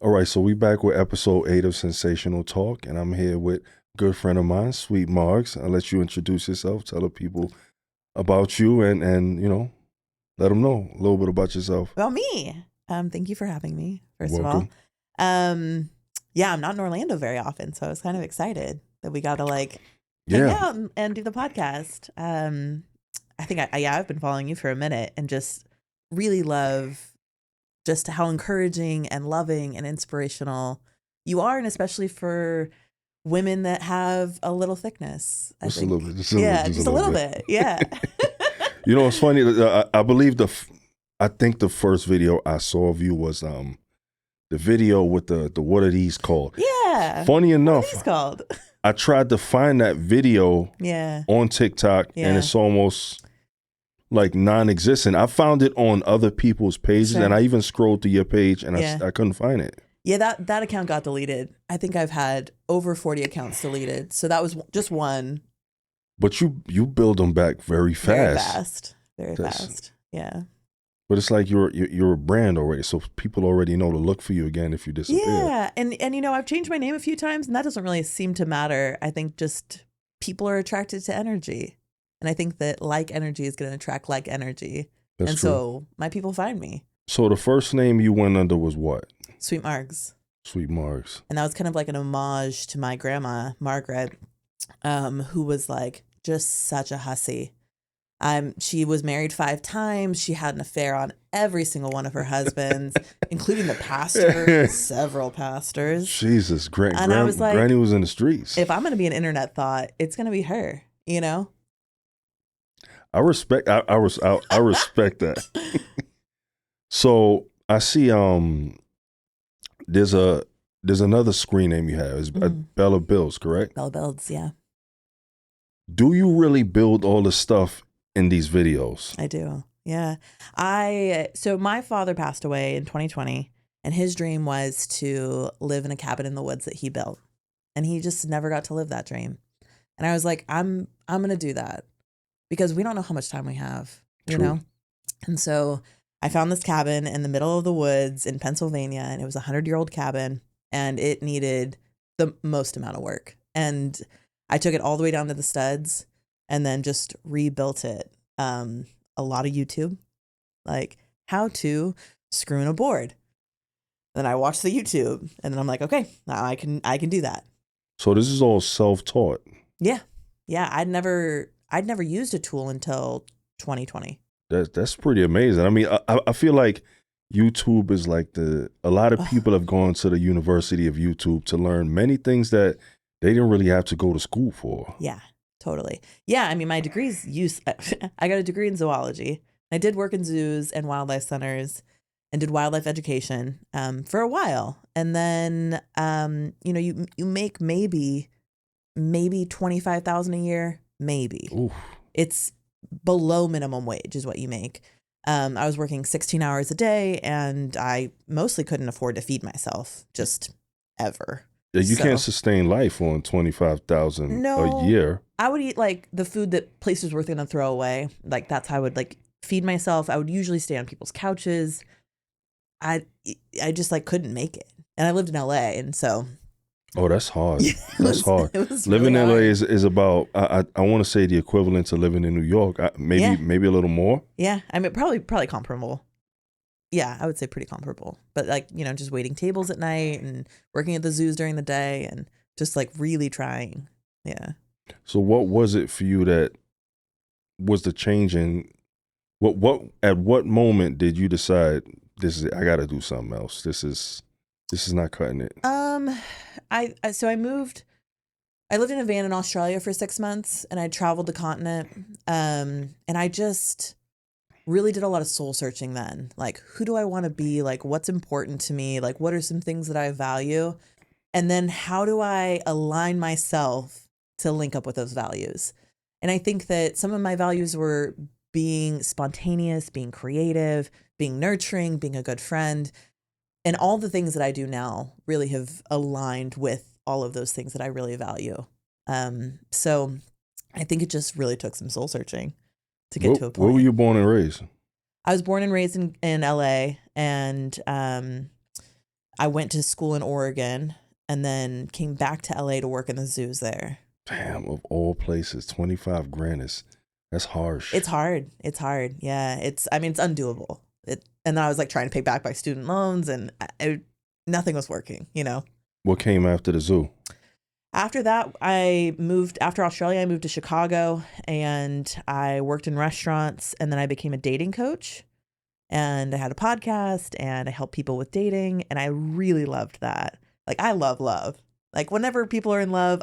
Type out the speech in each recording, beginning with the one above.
All right, so we back with episode 8 of Sensational Talk, and I'm here with a good friend of mine, SWEET.MARGS. I'll let you introduce yourself, tell the people about you, and let them know a little bit about yourself. About me. Thank you for having me, first of Welcome. all. I'm not in Orlando very often, so I was kind of excited that we got to hang out and do the podcast. I think I've been following you for a minute and just really love just how encouraging and loving and inspirational you are, and especially for women that have a little thickness. Just a little bit. Just a little bit. Yeah. You know, it's funny. I believe I think the first video I saw of you was the video with the what are these called? Yeah. Funny enough, what are these called? I tried to find that video on TikTok, and it's almost like non-existent. I found it on other people's pages, and I even scrolled to your page, and I couldn't find it. Yeah, that account got deleted. I think I've had over 40 accounts deleted, so that was just one. But you build them back very fast. Very fast. Yeah. But it's like you're a brand already, so people already know to look for you again if you disappear. Yeah, and I've changed my name a few times, and that doesn't really seem to matter. I think just people are attracted to energy, and I think that like energy is going to attract like energy. That's true. So my people find me. So the first name you went under was what? SWEET.MARGS. SWEET.MARGS. And that was kind of like an homage to my grandma, Margaret, who was like just such a hussy. She was married 5 times. She had an affair on every single one of her husbands, including the pastor, several pastors. Jesus, I was like, Granny was in the streets. If I'm going to be an internet thought, it's going to be her, you know? I respect that. So I see there's another screen name you have. It's Bella Builds, correct? Bella Builds, yeah. Do you really build all the stuff in these videos? I do. Yeah. So my father passed away in 2020, and his dream was to live in a cabin in the woods that he built. And he just never got to live that dream. And I was like, I'm going to do that because we don't know how much time we have, you know? And so I found this cabin in the middle of the woods in Pennsylvania, and it was a 100-year-old cabin, and it needed the most amount of work. And I took it all the way down to the studs and then just rebuilt it. A lot of YouTube, like how to screw in a board. Then I watched the YouTube, and then I'm like, okay, now I can do that. So this is all self-taught. Yeah. I'd never used a tool until 2020. That's pretty amazing. I mean, I feel like YouTube is like a lot of people have gone to the University of YouTube to learn many things that they didn't really have to go to school for. Yeah, totally. Yeah, I mean, my degree's I got a degree in zoology. I did work in zoos and wildlife centers and did wildlife education for a while. And then, you make maybe $25,000 a year, maybe. Oof. It's below minimum wage is what you make. I was working 16 hours a day, and I mostly couldn't afford to feed myself, just ever. Yeah, you can't sustain life on $25,000 a year. I would eat like the food that places were going to throw away. Like that's how I would like feed myself. I would usually stay on people's couches. I just like couldn't make it. And I lived in LA, and so. Oh, that's hard. That's hard. Living in LA is about, I want to say the equivalent to living in New York. Maybe a little more. Yeah. I mean, probably comparable. Yeah, I would say pretty comparable. But like, just waiting tables at night and working at the zoos during the day and just like really trying. Yeah. So what was it for you that was the change in at what moment did you decide I got to do something else? This is not cutting it. I moved. I lived in a van in Australia for 6 months, and I traveled the continent. And I just really did a lot of soul searching then. Like, who do I want to be? Like, what's important to me? Like, what are some things that I value? And then how do I align myself to link up with those values? And I think that some of my values were being spontaneous, being creative, being nurturing, being a good friend. And all the things that I do now really have aligned with all of those things that I really value. So I think it just really took some soul searching to get to a point. Where were you born and raised? I was born and raised in LA, and I went to school in Oregon and then came back to LA to work in the zoos there. Damn, of all places, 25 grand that's harsh. It's hard. It's hard. Yeah. It's undoable. And then I was like trying to pay back my student loans and nothing was working, you know? What came after the zoo? After that, after Australia, I moved to Chicago and I worked in restaurants, and then I became a dating coach, and I had a podcast and I helped people with dating, and I really loved that. Like, I love love. Like, whenever people are in love,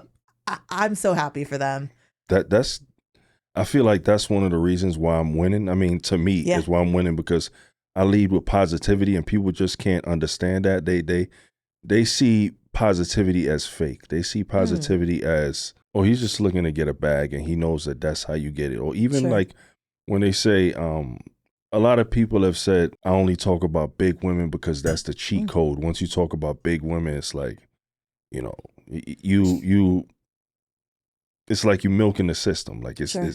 I'm so happy for them. I feel like that's one of the reasons why I'm winning. I mean, to me, Yeah. is why I'm winning, because I lead with positivity, and people just can't understand that. They see positivity as fake. They see positivity as, oh, he's just looking to get a bag, and he knows that that's how you get it. Or even Sure. like when they say, a lot of people have said, I only talk about big women because that's the cheat code. Once you talk about big women, it's like, you know, you it's like you milking the system. Like it's, Sure.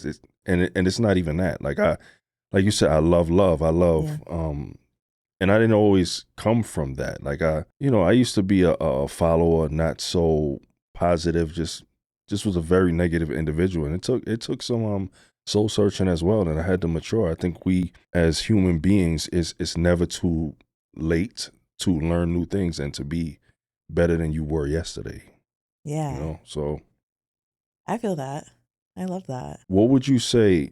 and it's not even that. Like like you said, I love love. I love, and I didn't always come from that. Like I used to be a follower, not so positive, just was a very negative individual. And it took some soul searching as well. And I had to mature. I think we as human beings, it's never too late to learn new things and to be better than you were yesterday. Yeah. You know, so I feel that. I love that. what would you say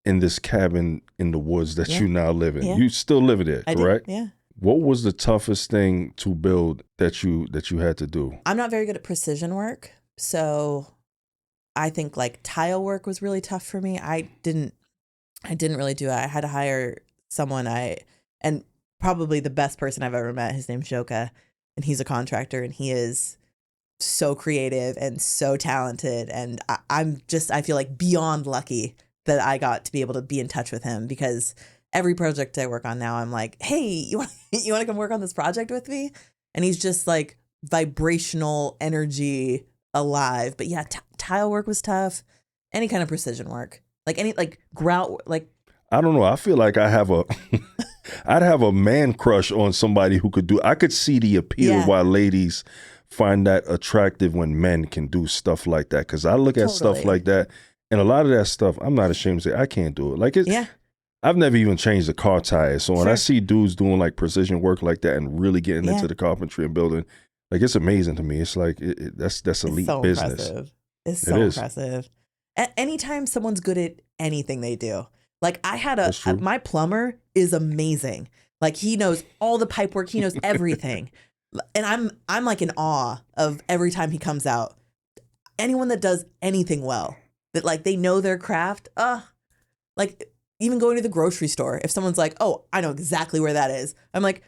in this cabin in the woods that you now live in? Yeah. You still live there, correct? I do. Yeah. What was the toughest thing to build that you had to do? I'm not very good at precision work. So I think like tile work was really tough for me. I didn't really do it. I had to hire someone and probably the best person I've ever met. His name's Joka, and he's a contractor, and he is so creative and so talented. And I feel like beyond lucky that I got to be able to be in touch with him, because every project I work on now, I'm like, hey, you want to come work on this project with me? And he's just like vibrational energy alive. But yeah, tile work was tough. Any kind of precision work, like any like grout, like I don't know. I feel like I'd have a man crush on somebody who could do. I could see the appeal why ladies find that attractive when men can do stuff like that. Because I look at stuff like that, and a lot of that stuff, I'm not ashamed to say I can't do it. Like I've never even changed a car tire. So when I see dudes doing like precision work like that and really getting into the carpentry and building, like it's amazing to me. It's like that's elite so business. Impressive. It's so impressive. Anytime someone's good at anything they do. Like I had my plumber is amazing. Like he knows all the pipe work. He knows everything. And I'm like in awe of every time he comes out. Anyone that does anything well, that like they know their craft. Like even going to the grocery store, if someone's like, oh, I know exactly where that is. I'm like,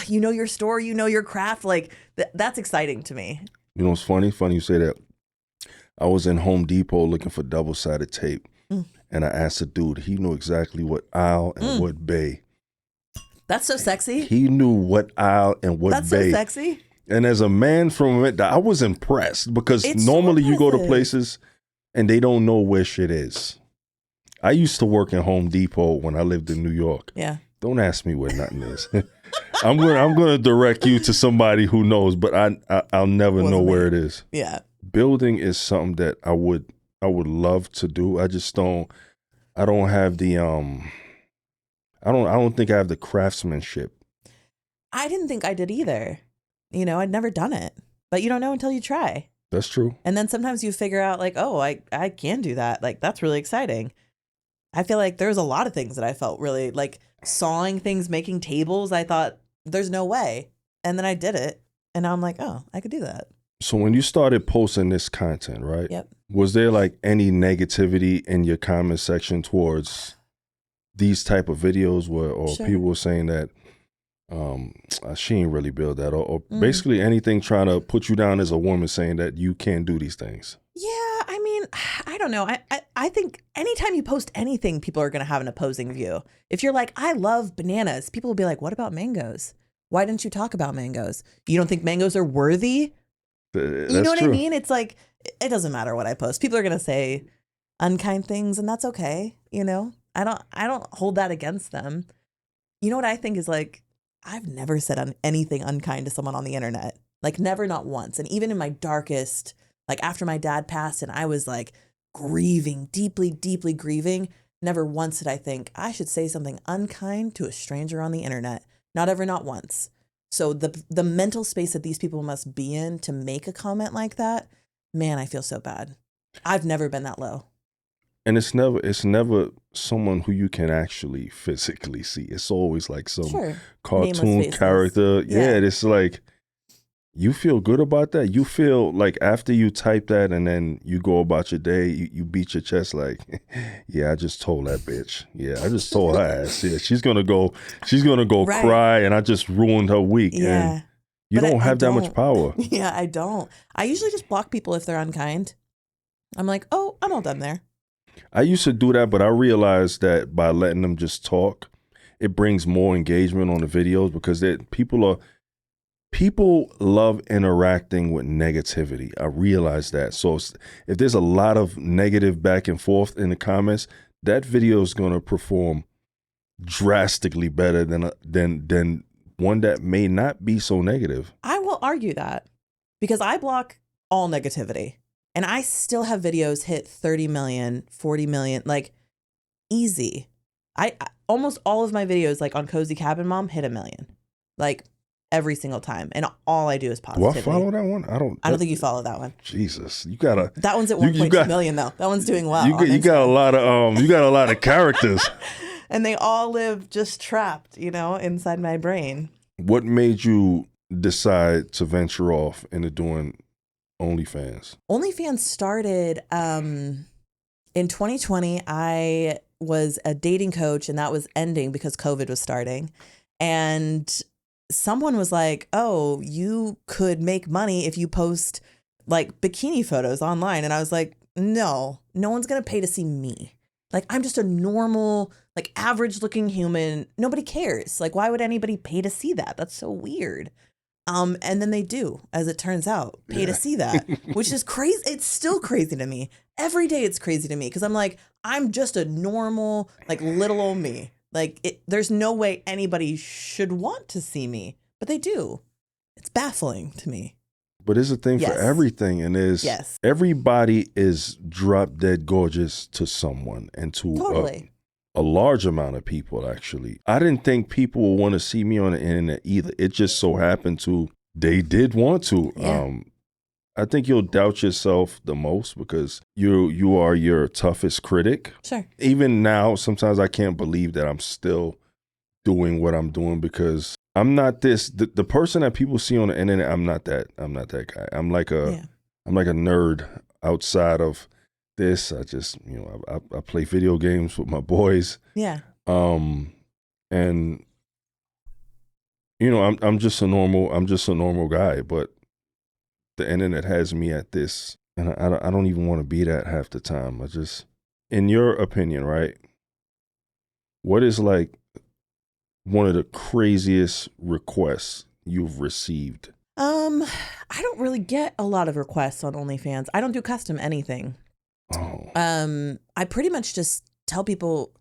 you know your store, you know your craft. Like that's exciting to me. You know what's funny? Funny you say that. I was in Home Depot looking for double-sided tape. And I asked the dude, he knew exactly what aisle and what bay. That's so sexy. He knew what aisle and what bay. That's so sexy. And as a man from it, I was impressed because normally you go to places and they don't know where shit is. I used to work in Home Depot when I lived in New York. Yeah. Don't ask me where nothing is. I'm going to direct you to somebody who knows, but I'll never know where it is. Yeah. Building is something that I would love to do. I just don't have the I don't think I have the craftsmanship. I didn't think I did either. You know, I'd never done it. But you don't know until you try. That's true. And then sometimes you figure out like, oh, I can do that. Like that's really exciting. I feel like there's a lot of things that I felt really like sawing things, making tables. I thought there's no way. And then I did it. And now I'm like, oh, I could do that. So when you started posting this content, right? Yep. Was there like any negativity in your comment section towards these type of videos or people were saying that she ain't really build that or basically anything trying to put you down as a woman saying that you can't do these things? Yeah, I mean, I don't know. I think anytime you post anything, people are going to have an opposing view. If you're like, I love bananas, people will be like, what about mangoes? Why didn't you talk about mangoes? You don't think mangoes are worthy? That's you know what true. I mean? It's like, it doesn't matter what I post. People are going to say unkind things and that's okay. You know, I don't hold that against them. You know what I think is like, I've never said anything unkind to someone on the internet. Like never, not once. And even in my darkest, like after my dad passed and I was like grieving, deeply, deeply grieving, never once did I think I should say something unkind to a stranger on the internet. Not ever, not once. So the mental space that these people must be in to make a comment like that, man, I feel so bad. I've never been that low. And it's never someone who you can actually physically see. It's always like some Sure. cartoon Nameless faces. character. Yeah. It's like you feel good about that. You feel like after you type that and then you go about your day, you beat your chest like, yeah, I just told that bitch. Yeah, I just told her ass. Yeah, she's gonna go Right. cry and I just ruined her week. Yeah. And you But don't I have that much don't. power. Yeah, I don't. I usually just block people if they're unkind. I'm like, oh, I'm all done there. I used to do that, but I realized that by letting them just talk, it brings more engagement on the videos because people love interacting with negativity. I realize that. So if there's a lot of negative back and forth in the comments, that video is going to perform drastically better than one that may not be so negative. I will argue that because I block all negativity and I still have videos hit 30 million, 40 million, like easy. I almost all of my videos like on Cozy Cabin Mom hit 1 million, like every single time. And all I do is Do positivity. I follow that one? I don't think you follow that one. Jesus, you gotta. That one's at 1.2 million though. That one's doing well. You got a lot of characters. And they all live just trapped, inside my brain. What made you decide to venture off into doing OnlyFans? OnlyFans started in 2020. I was a dating coach and that was ending because COVID was starting. And someone was like, oh, you could make money if you post like bikini photos online. And I was like, no one's going to pay to see me. Like, I'm just a normal, like average looking human. Nobody cares. Like, why would anybody pay to see that? That's so weird. And then they do, as it turns out, pay to see that, which is crazy. It's still crazy to me. Every day it's crazy to me because I'm like, I'm just a normal, like little old me. Like there's no way anybody should want to see me, but they do. It's baffling to me. But it's a thing for everything, and everybody is drop dead gorgeous to someone and to a large amount of people, actually. I didn't think people would want to see me on the internet either. It just so happened they did want to. Yeah. I think you'll doubt yourself the most because you are your toughest critic. Sure. Even now, sometimes I can't believe that I'm still doing what I'm doing because I'm not the person that people see on the internet. I'm not that guy. I'm like a nerd outside of this. I just, I play video games with my boys. Yeah. And I'm just a normal guy, but the internet has me at this, and I don't even want to be that half the time. In your opinion, right? What is like one of the craziest requests you've received? I don't really get a lot of requests on OnlyFans. I don't do custom anything. Oh. I pretty much just tell people,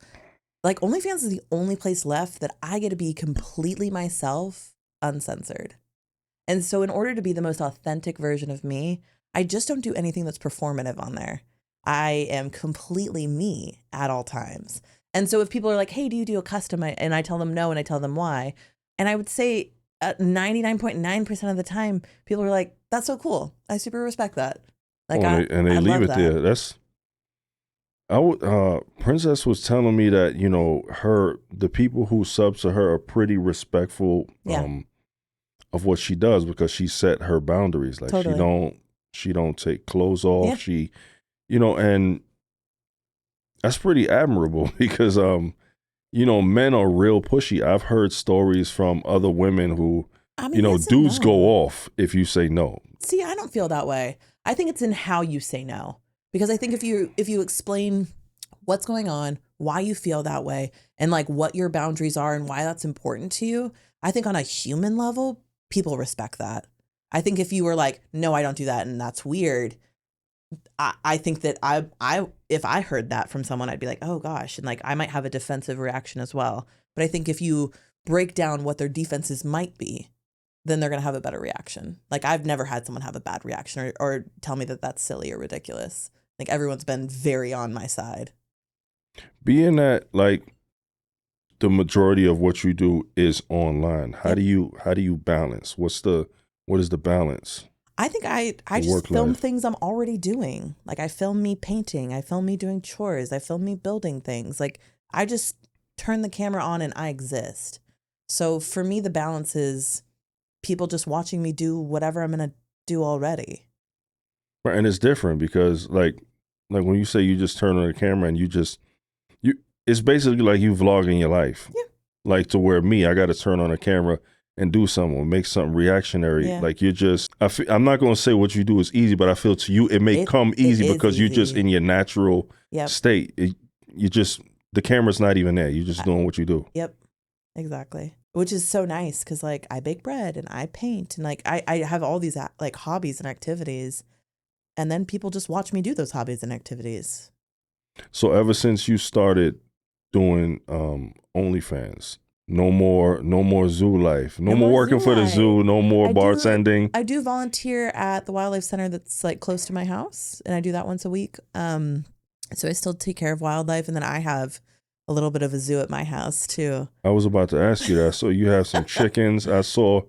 like, OnlyFans is the only place left that I get to be completely myself, uncensored. And so in order to be the most authentic version of me, I just don't do anything that's performative on there. I am completely me at all times. And so if people are like, hey, do you do a custom? And I tell them no, and I tell them why. And I would say 99.9% of the time, people are like, that's so cool. I super respect that. Like, and they leave it there. Princess was telling me that, the people who sub to her are pretty respectful of what she does because she set her boundaries. Like Totally. she don't take clothes off. Yeah. She, and that's pretty admirable because, men are real pushy. I've heard stories from other women who, dudes go off if you say no. See, I don't feel that way. I think it's in how you say no. Because I think if you explain what's going on, why you feel that way, and like what your boundaries are and why that's important to you, I think on a human level, people respect that. I think if you were like, no, I don't do that and that's weird, I think that if I heard that from someone, I'd be like, oh gosh, and like I might have a defensive reaction as well. But I think if you break down what their defenses might be, then they're going to have a better reaction. Like I've never had someone have a bad reaction or tell me that that's silly or ridiculous. Like everyone's been very on my side. Being that like the majority of what you do is online, how do you balance? What is the balance? I think I just film things I'm already doing. Like I film me painting, I film me doing chores, I film me building things. Like I just turn the camera on and I exist. So for me, the balance is people just watching me do whatever I'm going to do already. Right, and it's different because like when you say you just turn on the camera and you it's basically like you vlogging your life. Yeah. Like to where me, I got to turn on a camera and do something, make something reactionary. Yeah. Like I'm not going to say what you do is easy, but I feel to you, it may come easy because you're just in your natural state. The camera's not even there. You're just doing what you do. Yep, exactly. Which is so nice because like I bake bread and I paint and like I have all these like hobbies and activities, and then people just watch me do those hobbies and activities. So ever since you started doing OnlyFans, no more zoo life, no more working for the zoo, no more bartending. I do volunteer at the wildlife center that's like close to my house, and I do that once a week. So I still take care of wildlife, and then I have a little bit of a zoo at my house too. I was about to ask you that. So you have some chickens. I saw.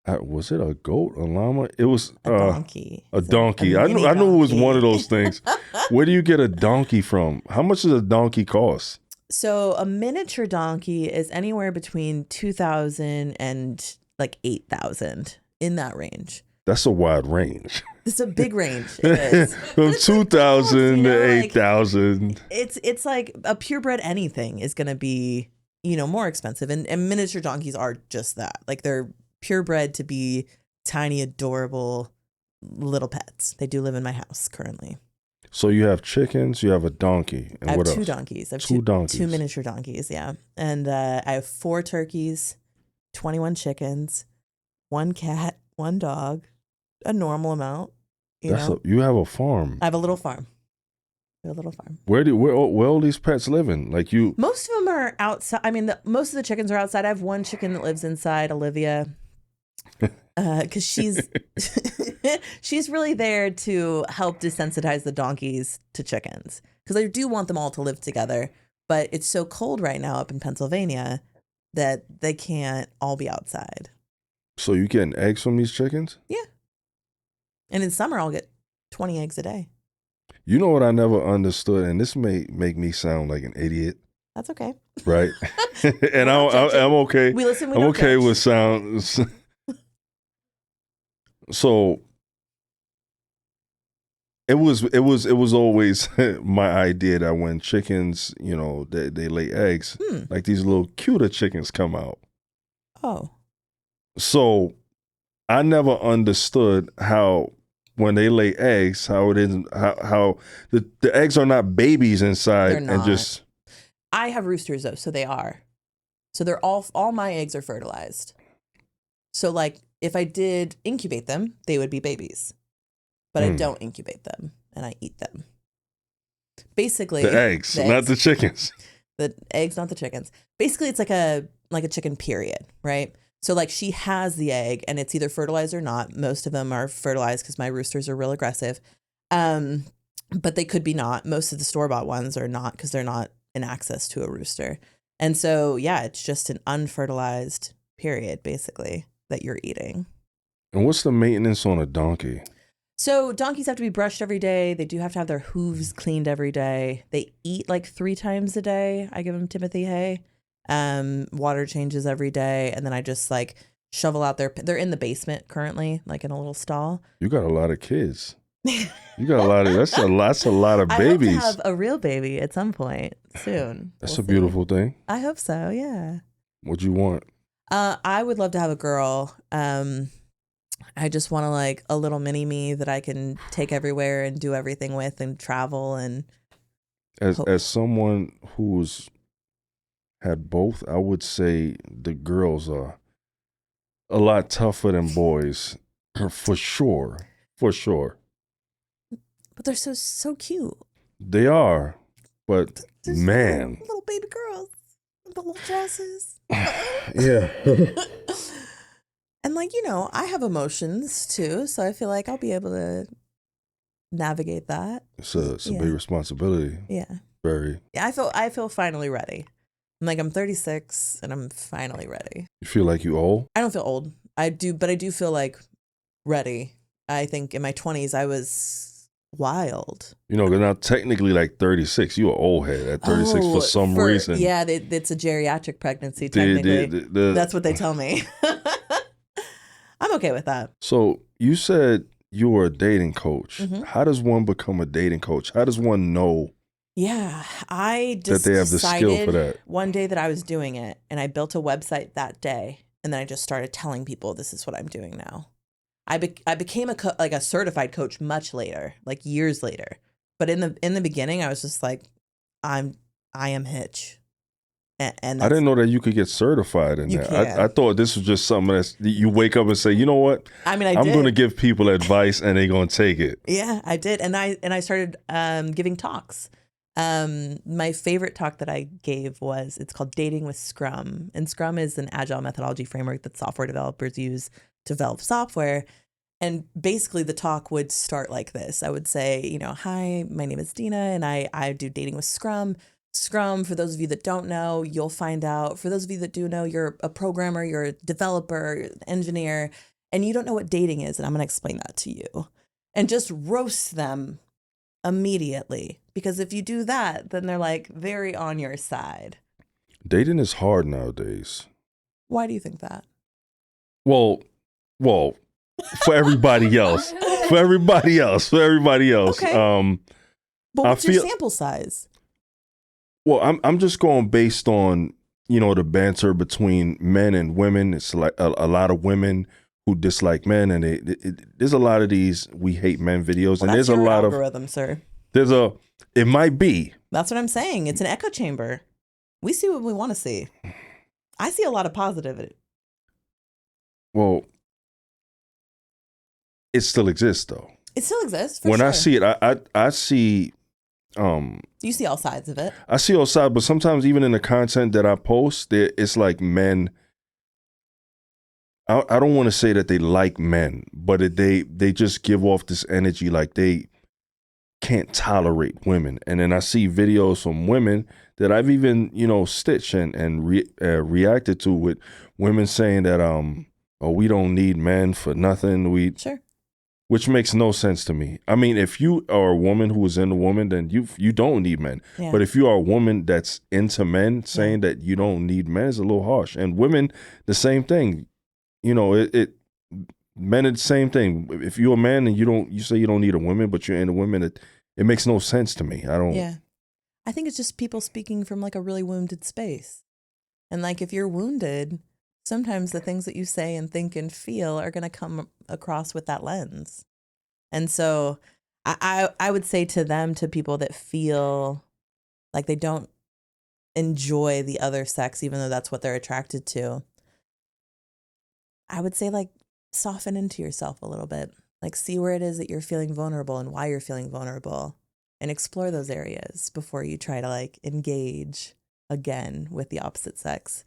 Was it a goat, a llama? It was a donkey. A donkey. I knew it was one of those things. Where do you get a donkey from? How much does a donkey cost? So a miniature donkey is anywhere between 2,000 and like 8,000, in that range. That's a wide range. It's a big range. It is. From 2,000 to 8,000. It's like a purebred anything is going to be, more expensive. And miniature donkeys are just that. Like they're purebred to be tiny, adorable little pets. They do live in my house currently. So you have chickens, you have a donkey, and what else? Two donkeys. I have two donkeys. Two miniature donkeys, yeah. And I have 4 turkeys, 21 chickens, 1 cat, 1 dog, a normal amount. You have a farm. I have a little farm. Where all these pets living? Like you? Most of them are outside. I mean, most of the chickens are outside. I have 1 chicken that lives inside, Olivia, because she's really there to help desensitize the donkeys to chickens. Because I do want them all to live together, but it's so cold right now up in Pennsylvania that they can't all be outside. So you getting eggs from these chickens? Yeah. And in summer, I'll get 20 eggs a day. You know what I never understood, and this may make me sound like an idiot. That's okay. Right? And I'm okay. We listen. I'm okay with sounds. So it was always my idea that when chickens, they lay eggs, like these little cuter chickens come out. Oh. So I never understood how when they lay eggs, how it is, how the eggs are not babies inside. They're not. And just. I have roosters though, so they are. So they're all my eggs are fertilized. So like if I did incubate them, they would be babies. But I don't incubate them and I eat them. Basically the eggs, not the chickens. The eggs, not the chickens. Basically it's like a chicken period, right? So like she has the egg and it's either fertilized or not. Most of them are fertilized because my roosters are real aggressive. But they could be not. Most of the store-bought ones are not because they're not in access to a rooster. And so, yeah, it's just an unfertilized period, basically, that you're eating. And what's the maintenance on a donkey? So donkeys have to be brushed every day. They do have to have their hooves cleaned every day. They eat like 3 times a day. I give them Timothy hay. Water changes every day. And then I just like shovel out they're in the basement currently, like in a little stall. You got a lot of kids. You got a lot of, that's a lot of babies. I hope to have a real baby at some point soon. That's a beautiful thing. I hope so. Yeah. What'd you want? I would love to have a girl. I just want to like a little mini me that I can take everywhere and do everything with and travel and. As someone who's had both, I would say the girls are a lot tougher than boys, for sure. For sure. But they're so cute. They are, but they're man. little baby girls. the little dresses. Yeah. And like, you know, I have emotions too, so I feel like I'll be able to navigate that. It's a big responsibility. Yeah. Very. Yeah, I feel finally ready. I'm 36 and I'm finally ready. You feel like you old? I don't feel old. I do, but I do feel like ready. I think in my 20s I was wild. You know, 'cause now technically like 36, you an old head at 36 for some reason. Yeah, it's a geriatric pregnancy technically. That's what they tell me. I'm okay with that. So you said you were a dating coach. Mm-hmm. How does one become a dating coach? How does one know Yeah, I just that they have the skill for that? One day that I was doing it, and I built a website that day, and then I just started telling people this is what I'm doing now. I became a certified coach much later, like years later. But in the beginning, I was just like, I am Hitch. And I didn't know that you could get certified in that. I thought this was just something that you wake up and say, you know what? I mean, I'm going to give people advice and they're going to take it. Yeah, I did. And I started giving talks. My favorite talk that I gave it's called Dating with Scrum. And Scrum is an agile methodology framework that software developers use to develop software. And basically the talk would start like this. I would say, you know, hi, my name is Dina and I do Dating with Scrum. Scrum, for those of you that don't know, you'll find out. For those of you that do know, you're a programmer, you're a developer, you're an engineer, and you don't know what dating is. And I'm going to explain that to you. And just roast them immediately. Because if you do that, then they're like very on your side. Dating is hard nowadays. Why do you think that? Well, for everybody else. For everybody else. Okay. But what's your sample size? Well, I'm just going based on, you know, the banter between men and women. It's like a lot of women who dislike men, and there's a lot of these "we hate men" videos, and there's a lot algorithm, sir. It might be. That's what I'm saying. It's an echo chamber. We see what we want to see. I see a lot of positivity. Well, it still exists, though. It still exists. When sure. I see it, I see. You see all sides of it. I see all sides, but sometimes even in the content that I post, it's like men. I don't want to say that they like men, but they just give off this energy like they can't tolerate women. And then I see videos from women that I've even, you know, stitched and reacted to, with women saying that oh, we don't need men for nothing. Sure. Which makes no sense to me. I mean, if you are a woman who is into women, then you don't need men. Yeah. But if you are a woman that's into men, saying that you don't need men is a little harsh. And women, the same thing. You know, men are the same thing. If you're a man and you say you don't need a woman, but you're into women, it makes no sense to me. I don't. Yeah, I think it's just people speaking from like a really wounded space, and like if you're wounded, sometimes the things that you say and think and feel are going to come across with that lens. And so I would say to them, to people that feel like they don't enjoy the other sex, even though that's what they're attracted to, I would say like soften into yourself a little bit. Like see where it is that you're feeling vulnerable and why you're feeling vulnerable, and explore those areas before you try to like engage again with the opposite sex.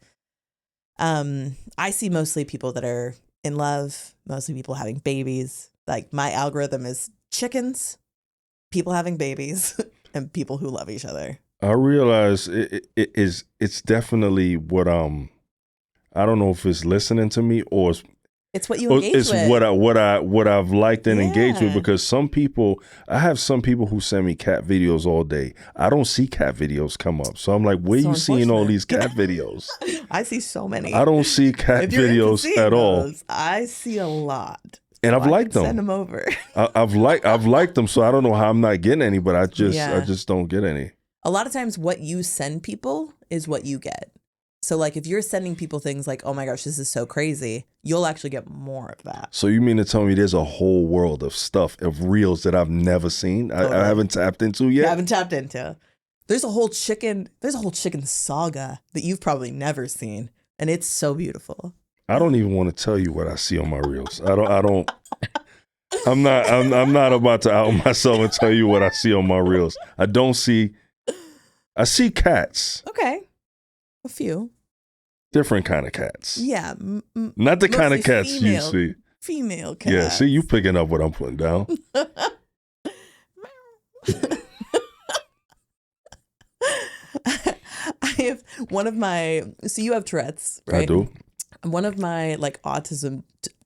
I see mostly people that are in love, mostly people having babies. Like my algorithm is chickens, people having babies, and people who love each other. I realize it's definitely what I don't know if it's listening to me or it's what you engage with. It's what I've liked and engaged with, because I have some people who send me cat videos all day. I don't see cat videos come up. So I'm like, where you seeing all these cat videos? I see so many. I don't see cat videos at all. I see a lot. And I've liked them. Send them over. I've liked them, so I don't know how I'm not getting any, but I just don't get any. A lot of times what you send people is what you get. So like if you're sending people things like, oh my gosh, this is so crazy, you'll actually get more of that. So you mean to tell me there's a whole world of stuff, of reels that I've never seen? Totally. I haven't tapped into yet? You haven't tapped into. There's a whole chicken saga that you've probably never seen. And it's so beautiful. I don't even want to tell you what I see on my reels. I'm not about to out myself and tell you what I see on my reels. I see cats. Okay. A few. Different kind of cats. Yeah. Not the kind of mostly cats female, you see. Female cats. Yeah, see, you picking up what I'm putting down. I have one of my, so you have Tourette's, right? I do. One of my like autism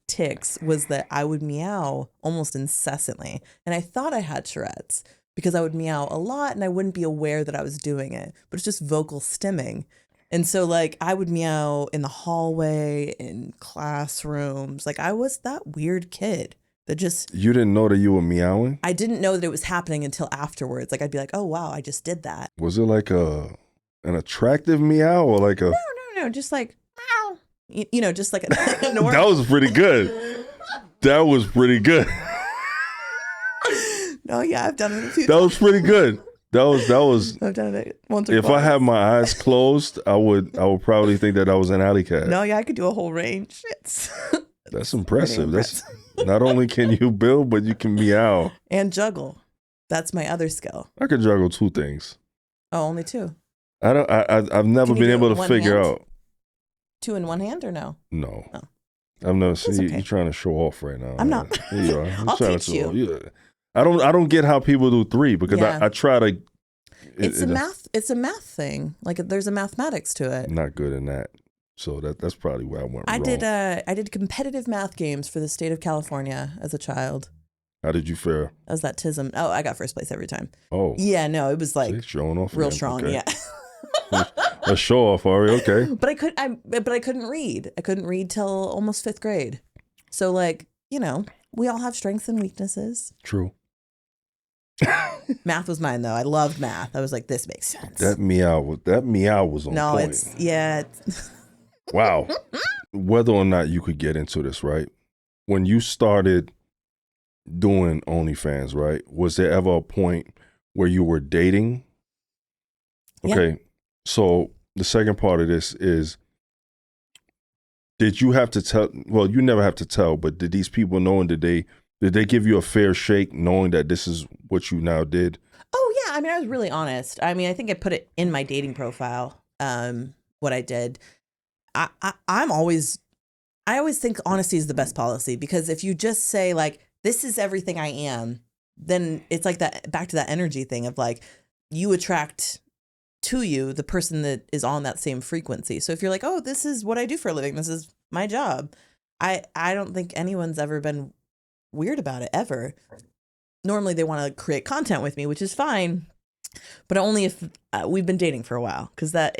tics was that I would meow almost incessantly. And I thought I had Tourette's because I would meow a lot and I wouldn't be aware that I was doing it, but it's just vocal stimming. And so like I would meow in the hallway, in classrooms. Like I was that weird kid that just. You didn't know that you were meowing? I didn't know that it was happening until afterwards. Like I'd be like, oh wow, I just did that. Was it like an attractive meow or like a? No, just like meow. You know, just like a normal. That was pretty good. That was pretty good. No, yeah, I've done it a few That times. was pretty good. That was. I've done it once or If twice. I had my eyes closed, I would probably think that I was an alley cat. No, yeah, I could do a whole range. That's impressive. Pretty That's not only can you build, but you can meow. And juggle. That's my other skill. I could juggle two things. Oh, only two. I've never Can you been do it able in to one figure hand? out. Two in one hand or no? No. Oh. I've never seen okay. you trying to show off right now. I'm not. Here you are. You're I'll trying teach to you. show off. Yeah. I don't get how people do three because Yeah. I try to. It's a math thing. Like there's a mathematics to it. I'm not good in that. So that's probably where I went I wrong. I did competitive math games for the state of California as a child. How did you fare? That was that TISM. Oh, I got first place every time. Oh. Yeah, no, it was like See, showing off real again. strong. Okay. Yeah. A show off, Ari. Okay. But I couldn't read. I couldn't read till almost 5th grade. So like, you know, we all have strengths and weaknesses. True. Math was mine though. I loved math. I was like, this makes sense. That meow was on no, point. it's Wow. Whether or not you could get into this, right? When you started doing OnlyFans, right? Was there ever a point where you were dating? Okay. Yeah. So the second part of this is, did you have to tell, well, you never have to tell, but did these people know, and did they give you a fair shake knowing that this is what you now did? Oh yeah, I mean, I was really honest. I mean, I think I put it in my dating profile. What I did. I always think honesty is the best policy, because if you just say like, this is everything I am, then it's like that, back to that energy thing of like, you attract to you the person that is on that same frequency. So if you're like, oh, this is what I do for a living, this is my job, I don't think anyone's ever been weird about it ever. Normally they want to create content with me, which is fine, but only if we've been dating for a while, because I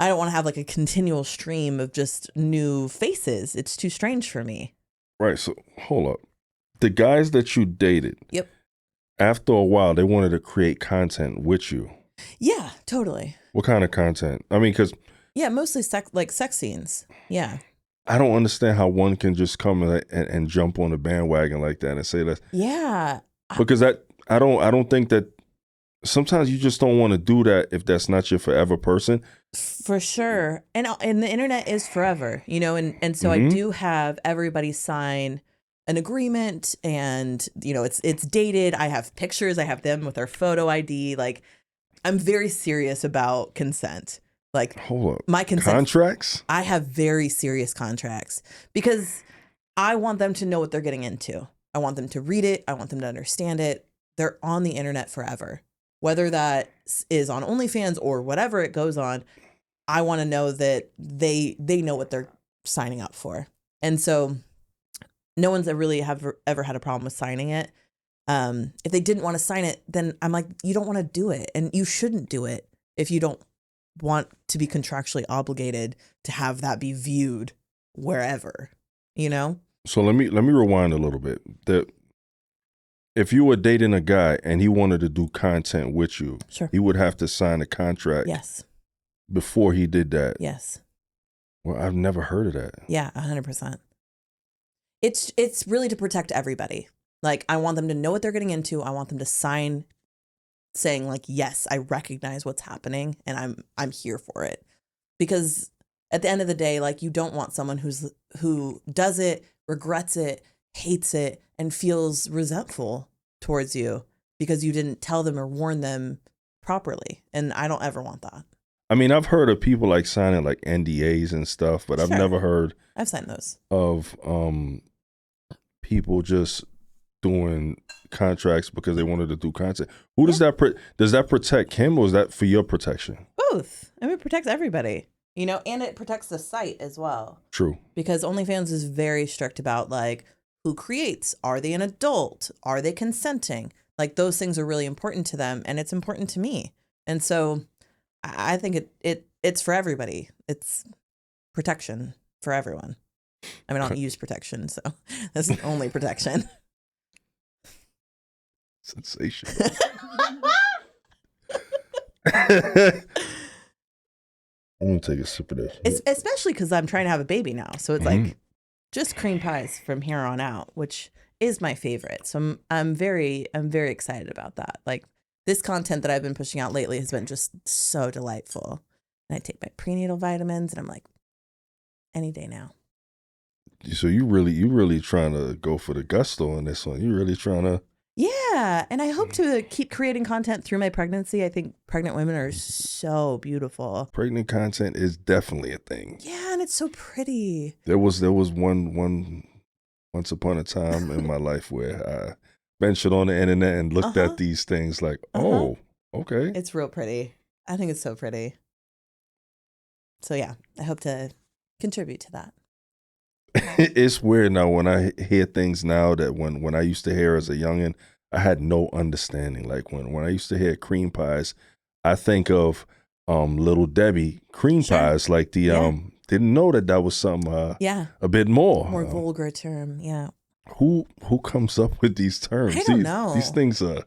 don't want to have like a continual stream of just new faces. It's too strange for me. Right. So hold up. The guys that you dated, Yep. after a while, they wanted to create content with you. Yeah, totally. What kind of content? I mean, because Yeah, mostly sex scenes. Yeah. I don't understand how one can just come and jump on the bandwagon like that and say that. Yeah. Because I don't think that sometimes you just don't want to do that if that's not your forever person. For sure. And the internet is forever, you know, and so Mhm. I do have everybody sign an agreement, and you know, it's dated. I have pictures, I have them with their photo ID. Like, I'm very serious about consent. Like, Hold up. my consent. Contracts? I have very serious contracts because I want them to know what they're getting into. I want them to read it. I want them to understand it. They're on the internet forever. Whether that is on OnlyFans or whatever it goes on, I want to know that they know what they're signing up for. And so no one's ever had a problem with signing it. If they didn't want to sign it, then I'm like, you don't want to do it, and you shouldn't do it if you don't want to be contractually obligated to have that be viewed wherever, you know? So let me rewind a little bit. If you were dating a guy and he wanted to do content with you, Sure. he would have to sign a contract Yes. before he did that. Yes. Well, I've never heard of that. Yeah, 100%. It's really to protect everybody. Like, I want them to know what they're getting into. I want them to sign saying like, yes, I recognize what's happening and I'm here for it. Because at the end of the day, like, you don't want someone who does it, regrets it, hates it, and feels resentful towards you because you didn't tell them or warn them properly. And I don't ever want that. I mean, I've heard of people like signing like NDAs and stuff, but I've Sure. never heard I've signed those. of people just doing contracts because they wanted to do content. Who does that does that protect him, or is that for your protection? Both. I mean, it protects everybody, you know, and it protects the site as well. True. Because OnlyFans is very strict about like who creates, are they an adult, are they consenting? Like those things are really important to them, and it's important to me. And so I think it's for everybody. It's protection for everyone. I mean, I don't use protection, so that's the only protection. Sensational. I'm gonna take a sip of this. Especially because I'm trying to have a baby now, so it's like just cream pies from here on out, which is my favorite. So I'm very excited about that. Like this content that I've been pushing out lately has been just so delightful. And I take my prenatal vitamins, and I'm like, any day now. So you really trying to go for the gusto on this one. You really trying to. Yeah, and I hope to keep creating content through my pregnancy. I think pregnant women are so beautiful. Pregnant content is definitely a thing. Yeah, and it's so pretty. There was one once upon a time in my life where I ventured on the internet and looked at these things like, oh, okay. It's real pretty. I think it's so pretty. So yeah, I hope to contribute to that. It's weird now when I hear things now that when I used to hear as a youngin', I had no understanding. Like when I used to hear cream pies, I think of Little Debbie cream pies. Like the didn't know that was something a bit more vulgar term. Yeah. Who comes up with these terms? I don't know. These things are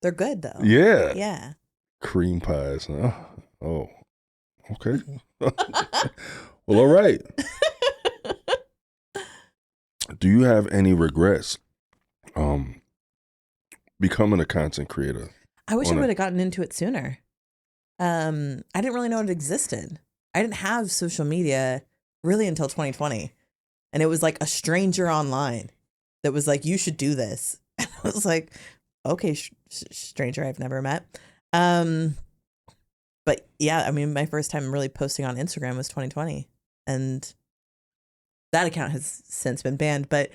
they're good though. Yeah. Yeah. Cream pies. Huh? Oh, okay. Well, all right. Do you have any regrets becoming a content creator? I wish I would have gotten into it sooner. I didn't really know it existed. I didn't have social media really until 2020. And it was like a stranger online that was like, you should do this. And I was like, okay, stranger I've never met. But yeah, I mean, my first time really posting on Instagram was 2020. And that account has since been banned, but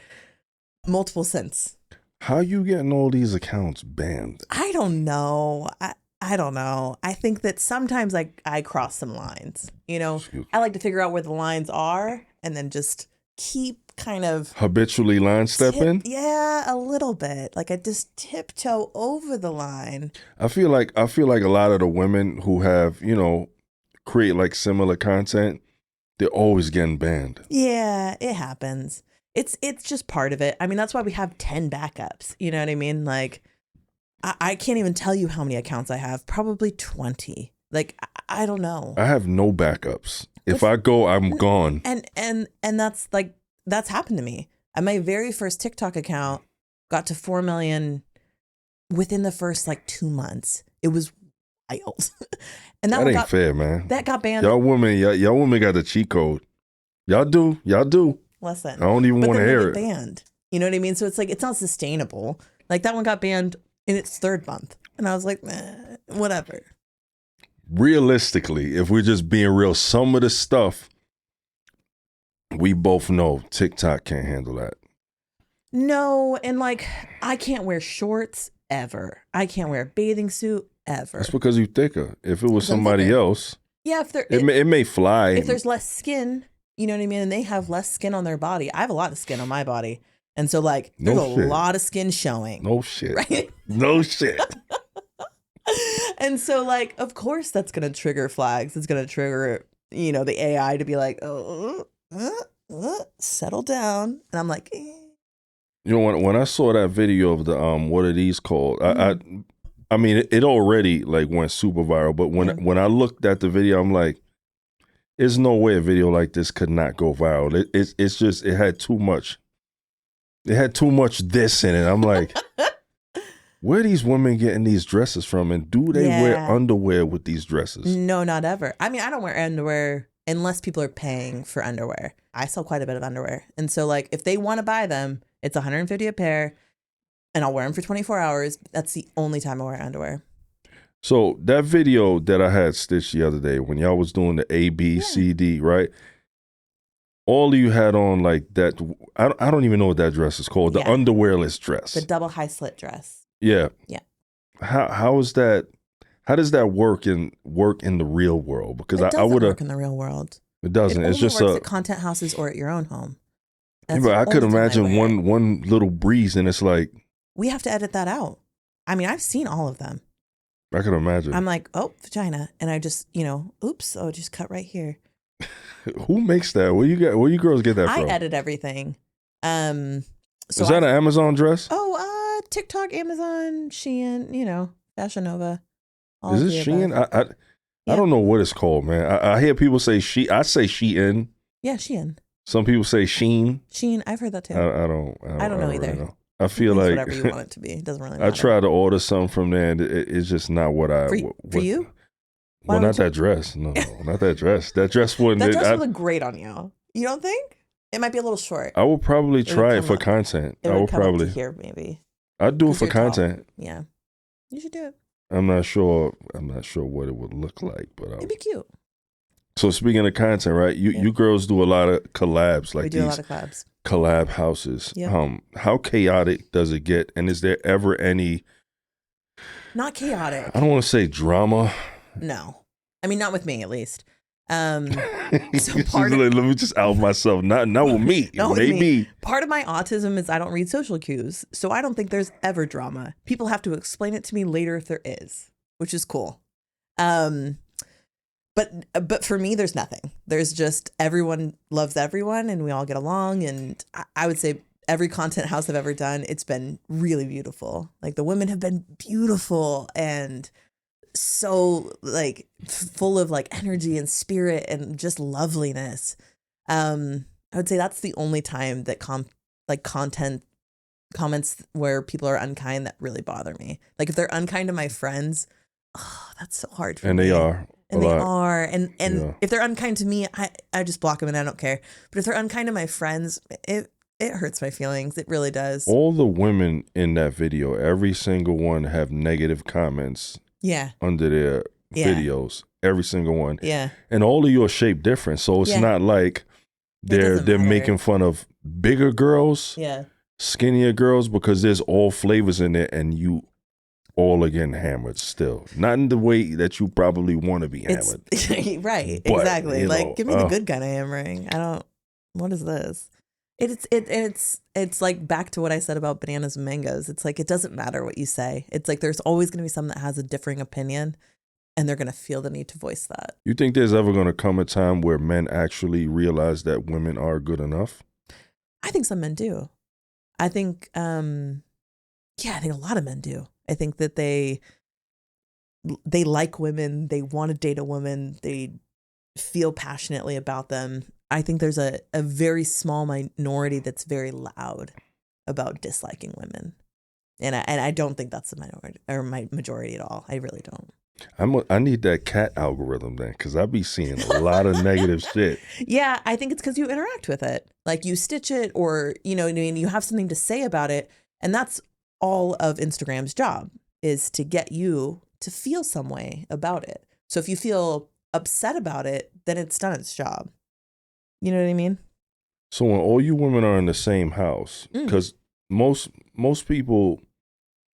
multiple since. How you getting all these accounts banned? I don't know. I don't know. I think that sometimes I cross some lines. You know, I like to figure out where the lines are and then just keep kind of habitually line stepping. Yeah, a little bit. Like I just tiptoe over the line. I feel like a lot of the women who have, you know, create like similar content, they're always getting banned. Yeah, it happens. It's just part of it. I mean, that's why we have 10 backups. You know what I mean? Like, I can't even tell you how many accounts I have. Probably 20. Like, I don't know. I have no backups. If I go, I'm gone. And that's happened to me. And my very first TikTok account got to 4 million within the first like 2 months. It was wild. And that ain't fair, man. That got banned. Y'all women got the cheat code. Y'all do. Listen, I don't even want to hear it. Banned. You know what I mean? So it's like, it's not sustainable. Like that one got banned in its 3rd month. And I was like, whatever. Realistically, if we're just being real, some of the stuff we both know TikTok can't handle that. No. And like, I can't wear shorts ever. I can't wear a bathing suit ever. That's because you thicker. If it was somebody else, yeah, it may fly. If there's less skin, you know what I mean? And they have less skin on their body. I have a lot of skin on my body. And so like, there's a lot of skin showing. No shit. Right? No shit. And so like, of course that's going to trigger flags. It's going to trigger, you know, the AI to be like, settle down. And I'm like, eh. You know, when I saw that video of the, what are these called? I mean, it already like went super viral, but when I looked at the video, I'm like, there's no way a video like this could not go viral. It's just, it had too much. It had too much this in it. I'm like, where are these women getting these dresses from? And do they wear underwear with these dresses? No, not ever. I mean, I don't wear underwear unless people are paying for underwear. I sell quite a bit of underwear. And so like, if they want to buy them, it's $150 a pair and I'll wear them for 24 hours. That's the only time I wear underwear. So that video that I had stitched the other day when y'all was doing the A, B, C, D, right? All of you had on like that. I don't even know what that dress is called. The underwearless dress. The double high slit dress. Yeah. Yeah. How is that? How does that work in the real world? Because it I would work in the real world. It doesn't. It it's just works at content houses or at your own home. But I could imagine one little breeze and it's like we have to edit that out. I mean, I've seen all of them. I can imagine. I'm like, oh, vagina, and I just, oops, just cut right here. Who makes that? Where you girls get that from? I edit everything. So is that an Amazon dress? Oh, TikTok, Amazon, Shein, Fashion Nova. Is it Shein? I don't know what it's called, man. I hear people say I say Shein. Yeah, Shein. Some people say Shein. Shein, I've heard that too. I don't know either. Know. I feel like whatever you want it to be. It doesn't really matter. I try to order something from there, and it's just not what I. For you? Well, not that dress. No, not that dress. That dress wouldn't. That dress would look great on you. You don't think? It might be a little short. I would probably try it for content. I would probably up to here maybe. I'd do it for content. Tall. Yeah, you should do it. I'm not sure what it would look like, but it'd be cute. So speaking of content, right? You girls do a lot of collabs, like we do a lot of collabs. Collab houses. Yep. How chaotic does it get? And is there ever any? Not chaotic. I don't want to say drama. No, I mean not with me at least. So let me just out myself. Not with me. Not with me. Part of my autism is I don't read social cues, so I don't think there's ever drama. People have to explain it to me later if there is, which is cool. But for me, there's nothing. There's just everyone loves everyone, and we all get along. And I would say every content house I've ever done, it's been really beautiful. Like the women have been beautiful and so like full of like energy and spirit and just loveliness. I would say that's the only time that content comments where people are unkind that really bother me. Like if they're unkind to my friends, that's so hard for me. And they are. And they are. And if they're unkind to me, I just block them and I don't care. But if they're unkind to my friends, it hurts my feelings. It really does. All the women in that video, every single one have negative comments. Yeah. Under their videos, every single one. Yeah. And all of you are shaped different, so it's not like they're making fun of bigger girls, skinnier girls, because there's all flavors in there, and you all are getting hammered still. Not in the way that you probably want to be hammered. Right. But, exactly. Like, give me the good kind of hammering. What is this? It's like back to what I said about bananas and mangoes. It's like, it doesn't matter what you say. It's like, there's always going to be someone that has a differing opinion and they're going to feel the need to voice that. You think there's ever going to come a time where men actually realize that women are good enough? I think some men do. I think, I think a lot of men do. I think that they like women. They want to date a woman. They feel passionately about them. I think there's a very small minority that's very loud about disliking women. And I don't think that's the minority or my majority at all. I really don't. I need that cat algorithm then, because I be seeing a lot of negative shit. Yeah, I think it's because you interact with it. Like you stitch it or, you have something to say about it. And that's all of Instagram's job, is to get you to feel some way about it. So if you feel upset about it, then it's done its job. You know what I mean? So when all you women are in the same house, because most people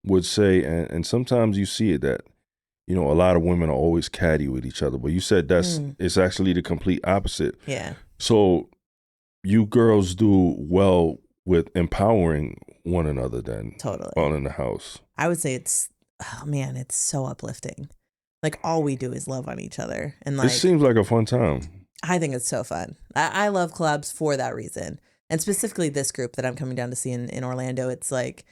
would say, and sometimes you see it, that, a lot of women are always catty with each other. But you said it's actually the complete opposite. Yeah. So you girls do well with empowering one another then. Totally. All in the house. I would say it's so uplifting. Like all we do is love on each other. And like, it seems like a fun time. I think it's so fun. I love collabs for that reason. And specifically this group that I'm coming down to see in Orlando, it's like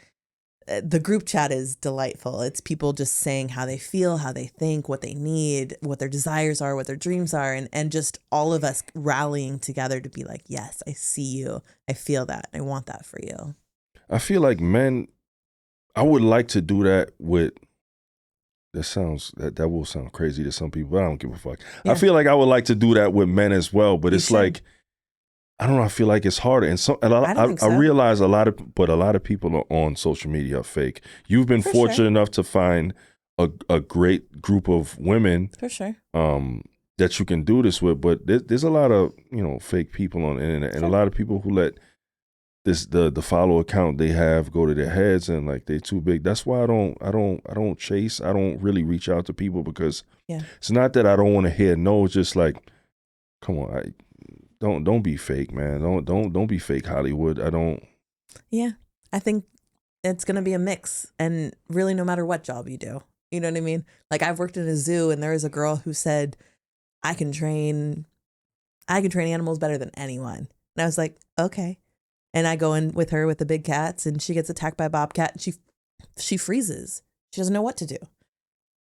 the group chat is delightful. It's people just saying how they feel, how they think, what they need, what their desires are, what their dreams are. And just all of us rallying together to be like, yes, I see you. I feel that. I want that for you. I feel like men, I would like to do that with, that will sound crazy to some people, but I don't give a fuck. Yeah. I feel like I would like to do that with men as well, but it's like, I don't know, I feel like it's harder. And I realize a lot of people on social media are fake. You've been fortunate enough to find a great group of women For sure. that you can do this with, but there's a lot of fake people on the internet, and a lot of people who let the follow account they have go to their heads and like they're too big. That's why I don't chase. I don't really reach out to people because it's not that I don't want to hear no. It's just like, come on, don't be fake, man. Don't be fake Hollywood. I don't. Yeah, I think it's gonna be a mix, and really, no matter what job you do, you know what I mean. Like I've worked in a zoo, and there is a girl who said, I can train animals better than anyone. And I was like, okay. And I go in with her with the big cats, and she gets attacked by a bobcat, and she freezes. She doesn't know what to do.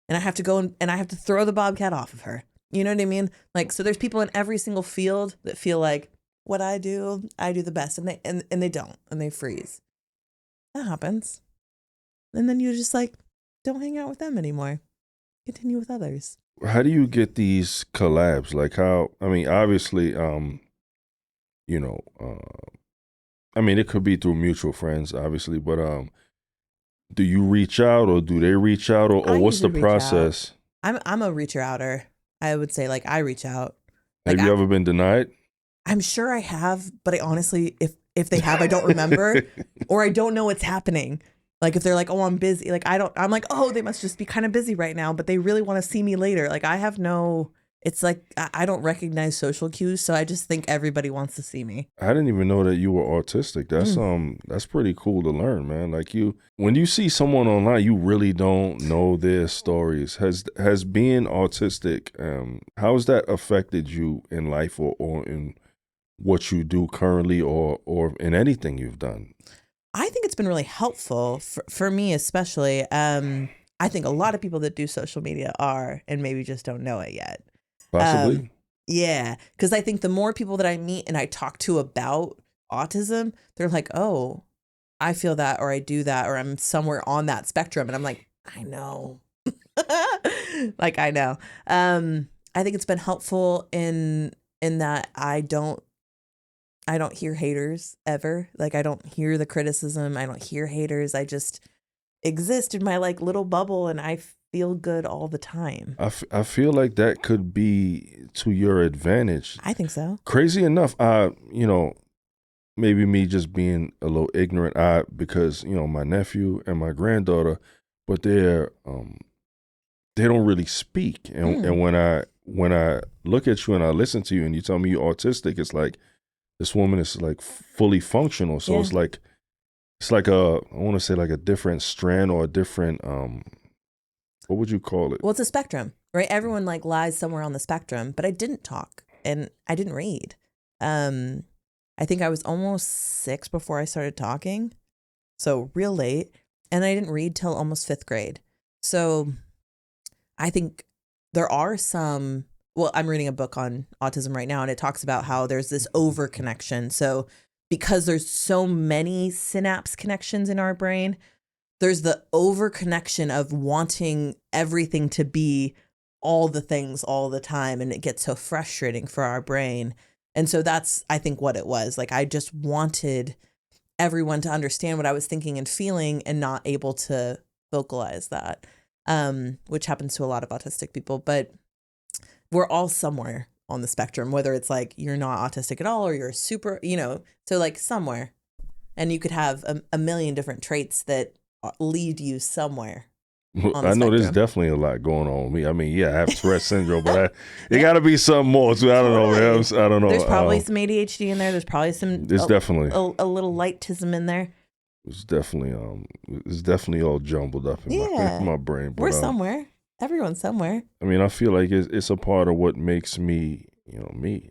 And I have to go and I have to throw the bobcat off of her. You know what I mean? Like, so there's people in every single field that feel like what I do the best, and they don't, and they freeze. That happens. And then you just like don't hang out with them anymore. Continue with others. How do you get these collabs? Like how, I mean, obviously, I mean, it could be through mutual friends, obviously, but do you reach out or do they reach out or what's the process? I'm a reacher outer. I would say like I reach out. Have you ever been denied? I'm sure I have, but I honestly, if they have, I don't remember or I don't know what's happening. Like if they're like, oh, I'm busy. Like I'm like, oh, they must just be kind of busy right now, but they really want to see me later. Like I have it's like, I don't recognize social cues. So I just think everybody wants to see me. I didn't even know that you were autistic. That's pretty cool to learn, man. Like when you see someone online, you really don't know their stories. Has being autistic, how has that affected you in life or in what you do currently or in anything you've done? I think it's been really helpful for me, especially. I think a lot of people that do social media are, and maybe just don't know it yet. Possibly. Yeah. Because I think the more people that I meet and I talk to about autism, they're like, oh, I feel that, or I do that, or I'm somewhere on that spectrum. And I'm like, I know. Like, I know. I think it's been helpful in that I don't hear haters ever. Like I don't hear the criticism. I don't hear haters. I just exist in my like little bubble and I feel good all the time. I feel like that could be to your advantage. I think so. Crazy enough, maybe me just being a little ignorant, because, my nephew and my granddaughter, but they don't really speak. And when I look at you and I listen to you and you tell me you're autistic, it's like, this woman is like fully functional. So it's like I want to say like a different strand or a different, what would you call it? Well, it's a spectrum, right? Everyone like lies somewhere on the spectrum, but I didn't talk and I didn't read. I think I was almost 6 before I started talking. So real late. And I didn't read till almost 5th grade. So I think there are some, well, I'm reading a book on autism right now, and it talks about how there's this over connection. So because there's so many synapse connections in our brain, there's the over connection of wanting everything to be all the things all the time. And it gets so frustrating for our brain. And so that's, I think, what it was. Like, I just wanted everyone to understand what I was thinking and feeling and not able to vocalize that, which happens to a lot of autistic people. But we're all somewhere on the spectrum, whether it's like you're not autistic at all or you're super, so like somewhere. And you could have a million different traits that lead you somewhere. I know there's definitely a lot going on with me. I mean, I have Tourette syndrome, but it got to be something more. So I don't know, man. I don't know. There's probably some ADHD in there. There's probably definitely a little lightism in there. It's definitely all jumbled up in my brain. But, we're somewhere. Everyone's somewhere. I mean, I feel like it's a part of what makes me, me.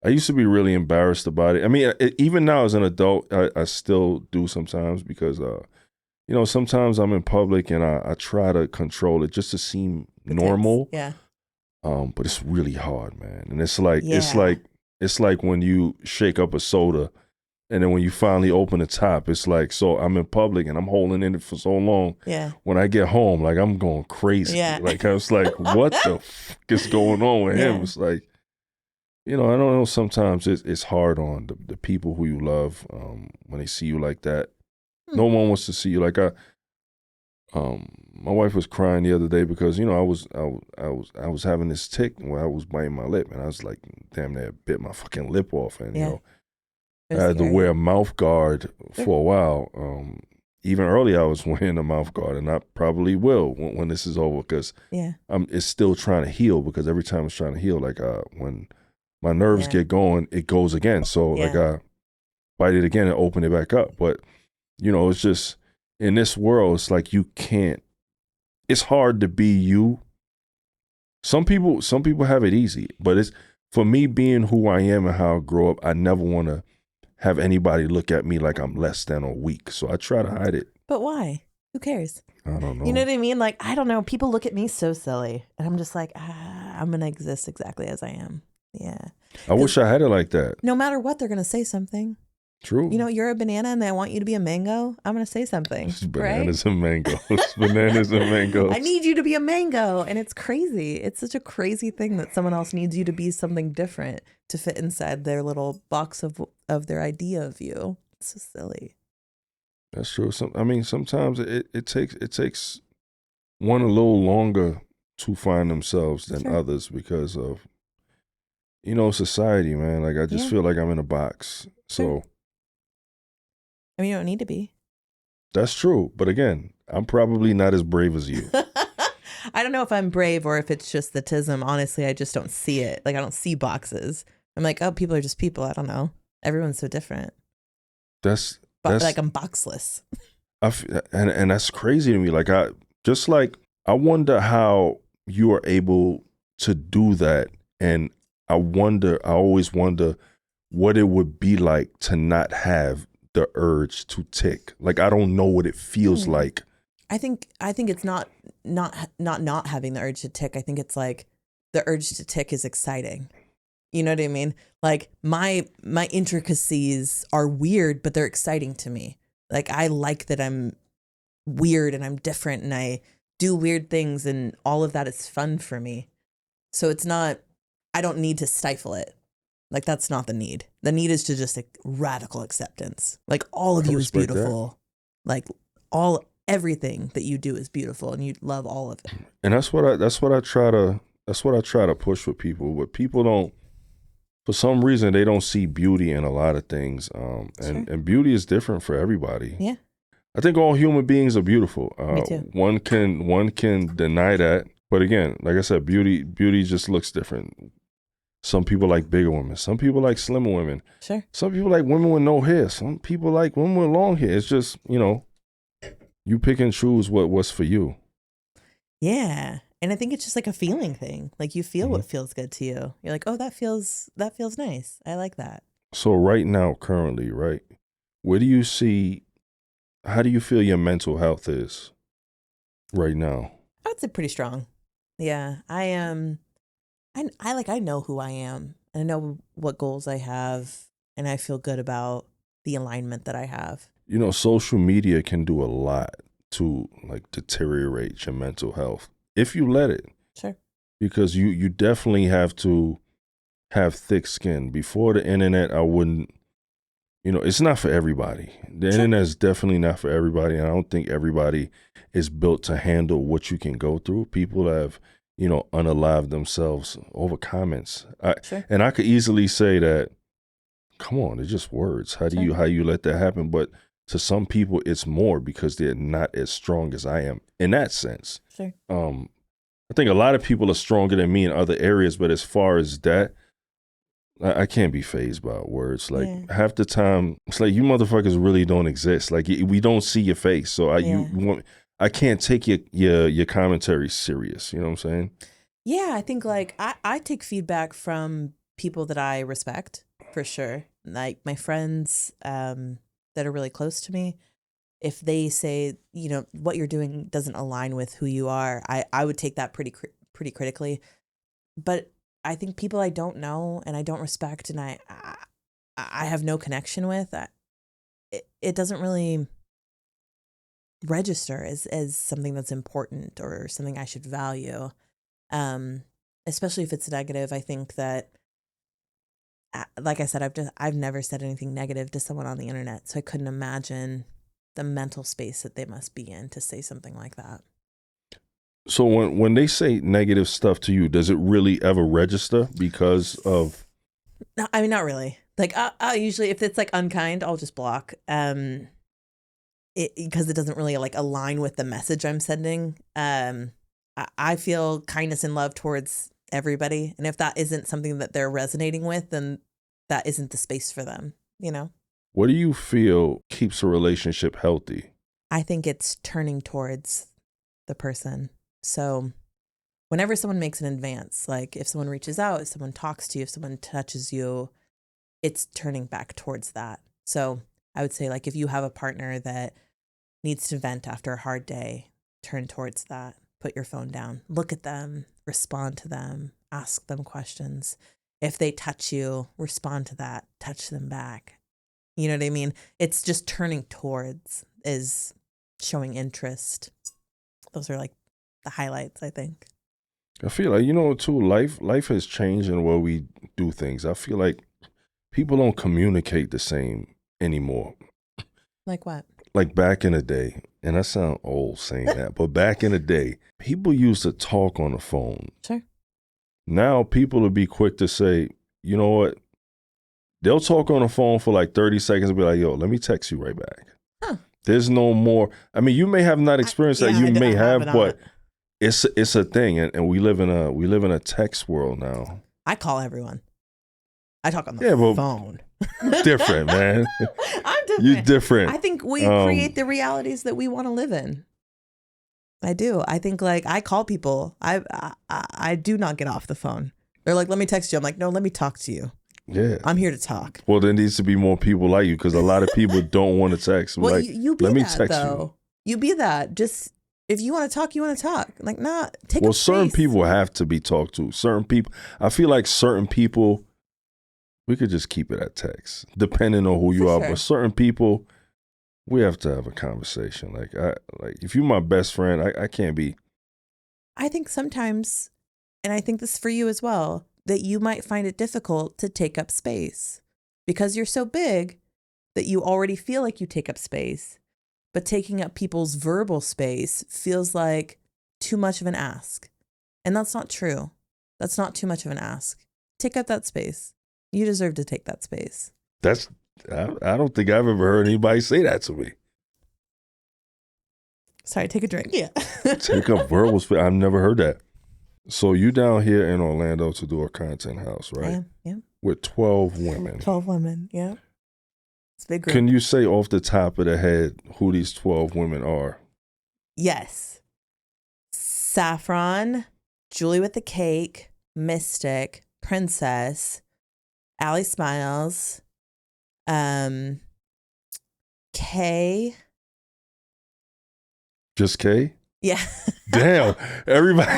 I used to be really embarrassed about it. I mean, even now as an adult, I still do sometimes because, sometimes I'm in public and I try to control it just to seem normal. Yeah. But it's really hard, man. And it's like when you shake up a soda and then when you finally open the top, it's like, so I'm in public and I'm holding in it for so long. Yeah. When I get home, like I'm going crazy. Yeah. Like I was like, what the fuck is going on with him? It's like, I don't know. Sometimes it's hard on the people who you love when they see you like that. No one wants to see you like my wife was crying the other day because I was having this tick where I was biting my lip, and I was like, damn, they bit my fucking lip off, and Yeah. It I was had to scary. wear a mouth guard Sure. for a while. Even earlier, I was wearing a mouth guard, and I probably will when this is over, because Yeah. it's still trying to heal. Because every time it's trying to heal, like when my nerves Yeah. get going, it goes again. So like Yeah. I bite it again and open it back up. But it's just in this world, it's like you can't. It's hard to be you. Some people have it easy, but it's for me, being who I am and how I grow up, I never want to have anybody look at me like I'm less than or weak. So I try to hide it. But why? Who cares? I don't know. You know what I mean? Like, I don't know. People look at me so silly, and I'm just like, I'm gonna exist exactly as I am. Yeah. I wish I had it like that. No matter what, they're gonna say something. True. You know, you're a banana and they want you to be a mango. I'm going to say something. It's bananas and mangoes. Bananas and mangoes. I need you to be a mango. And it's crazy. It's such a crazy thing that someone else needs you to be something different to fit inside their little box of their idea of you. It's so silly. That's true. Sometimes it takes one a little longer to find themselves than Sure. others because of, society, man. Like, I just feel like I'm in a box. So. Sure. I mean, you don't need to be. That's true. But again, I'm probably not as brave as you. I don't know if I'm brave or if it's just the tism. Honestly, I just don't see it. Like, I don't see boxes. I'm like, oh, people are just people. I don't know. Everyone's so different. That's like, I'm boxless. and that's crazy to me. Like, I wonder how you are able to do that. And I always wonder what it would be like to not have the urge to tick. Like, I don't know what it feels like. I think it's not having the urge to tick. I think it's like the urge to tick is exciting. You know what I mean? Like, my intricacies are weird, but they're exciting to me. Like, I like that I'm weird and I'm different and I do weird things, and all of that is fun for me. So it's not, I don't need to stifle it. Like, that's not the need. The need is to just radical acceptance. Like, all of you is beautiful. Like, everything that you do is beautiful, and you love all of it. And that's what I try to push with people. But people don't, for some reason, they don't see beauty in a lot of things. And beauty is different for everybody. Yeah. I think all human beings are beautiful. Me too. One can deny that, but again, like I said, beauty just looks different. Some people like bigger women. Some people like slimmer women. Sure. Some people like women with no hair. Some people like women with long hair. It's just, you pick and choose what's for you. Yeah. And I think it's just like a feeling thing. Like, you feel what feels good to you. You're like, oh, that feels nice. I like that. So right now, currently, right, how do you feel your mental health is right now? I would say pretty strong. Yeah. I am. I know who I am, and I know what goals I have, and I feel good about the alignment that I have. Social media can do a lot to like deteriorate your mental health if you let it. Sure. Because you definitely have to have thick skin. Before the internet, I wouldn't, it's not for everybody. The internet is definitely not for everybody. And I don't think everybody is built to handle what you can go through. People have, unalived themselves over comments. And I could easily say that, come on, it's just words. How do you let that happen? But to some people, it's more because they're not as strong as I am in that sense. Sure. I think a lot of people are stronger than me in other areas, but as far as that, I can't be fazed by words. Like, half the time, it's like, you motherfuckers really don't exist. Like, we don't see your face. So I can't take your commentary serious. You know what I'm saying? Yeah, I think like I take feedback from people that I respect, for sure. Like, my friends that are really close to me. If they say, what you're doing doesn't align with who you are, I would take that pretty critically. But I think people I don't know and I don't respect and I have no connection with, it doesn't really register as something that's important or something I should value. Especially if it's negative. I think that, like I said, I've never said anything negative to someone on the internet, so I couldn't imagine the mental space that they must be in to say something like that. So when they say negative stuff to you, does it really ever register because of? No, I mean, not really. Like, I usually, if it's like unkind, I'll just block. Because it doesn't really like align with the message I'm sending. I feel kindness and love towards everybody, and if that isn't something that they're resonating with, then that isn't the space for them. You know. What do you feel keeps a relationship healthy? I think it's turning towards the person. So whenever someone makes an advance, like if someone reaches out, if someone talks to you, if someone touches you, it's turning back towards that. So I would say, like, if you have a partner that needs to vent after a hard day, turn towards that. Put your phone down, look at them, respond to them, ask them questions. If they touch you, respond to that, touch them back. You know what I mean? It's just turning towards, is showing interest. Those are like the highlights, I think. I feel like, too, life has changed in the way we do things. I feel like people don't communicate the same anymore. Like what? Like back in the day, and I sound old saying that, but back in the day, people used to talk on the phone. Sure. Now people will be quick to say, you know what? They'll talk on the phone for like 30 seconds and be like, yo, let me text you right back. Huh. There's no more. I mean, you may have not experienced that. You may have, but it's a thing, and we live in a text world now. I call everyone. I talk on the phone. Different, man. I'm different. You're different. I think we create the realities that we want to live in. I do. I think, like, I call people. I do not get off the phone. They're like, let me text you. I'm like, no, let me talk to you. Yeah. I'm here to talk. Well, there needs to be more people like you, because a lot of people don't want to text. Well, like, you be let me that, text though. You be that. Just, if you want to talk, you want to talk. Like, nah, take Well, up certain space. people have to be talked to. Certain people, I feel like certain people, we could just keep it at text, depending on who you are. Sure. But certain people, we have to have a conversation. Like if you're my best friend, I can't be. I think sometimes, and I think this is for you as well, that you might find it difficult to take up space because you're so big that you already feel like you take up space, but taking up people's verbal space feels like too much of an ask. And that's not true. That's not too much of an ask. Take up that space. You deserve to take that space. I don't think I've ever heard anybody say that to me. Sorry, take a drink. Yeah. Take up verbal space. I've never heard that. So you down here in Orlando to do a content house, right? Yeah. With 12 women. 12 women, yeah. It's a big group. Can you say off the top of the head who these 12 women are? Yes. Saffron, Julie with the Cake, Mystic, Princess, Allie Smiles, Kay. Just Kay? Yeah. Damn. Everybody.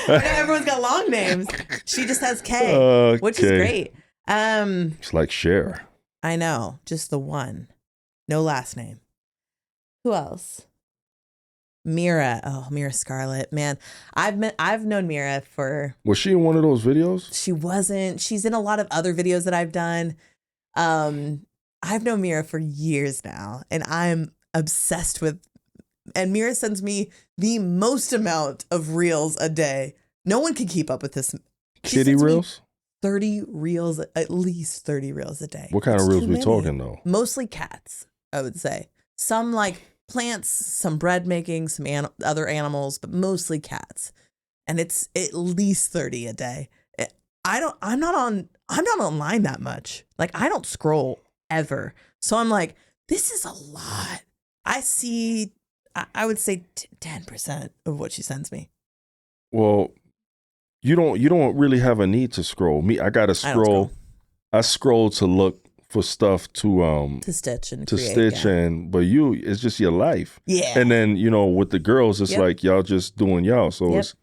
Everyone's got long names. She just has K, which is great. It's like Cher. I know. Just the one. No last name. Who else? Mira. Oh, Mira Scarlett. Man, I've known Mira for... Was she in one of those videos? She wasn't. She's in a lot of other videos that I've done. I've known Mira for years now, and I'm obsessed with... And Mira sends me the most amount of reels a day. No one can keep up with this. Kitty reels? 30 reels, at least 30 reels a day. What kind of reels we talking though? Mostly cats, I would say. Some like plants, some bread making, some other animals, but mostly cats. And it's at least 30 a day. I'm not online that much. Like, I don't scroll ever. So I'm like, this is a lot. I see, I would say 10% of what she sends me. Well, you don't really have a need to scroll. Me, I gotta scroll. I scroll to look for stuff to stitch and to create, stitch, and but it's just your life. Yeah. And then with the girls, it's like y'all just doing y'all. So it's,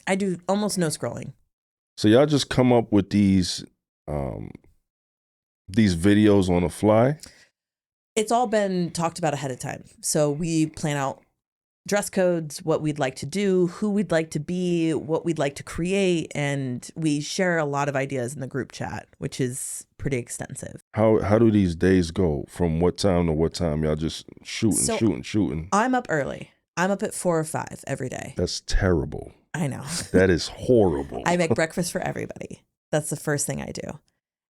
I do almost no scrolling. So y'all just come up with these videos on the fly? It's all been talked about ahead of time. So we plan out dress codes, what we'd like to do, who we'd like to be, what we'd like to create, and we share a lot of ideas in the group chat, which is pretty extensive. How do these days go? From what time to what time? Y'all just shooting? I'm up early. I'm up at 4 or 5 every day. That's terrible. I know. That is horrible. I make breakfast for everybody. That's the first thing I do.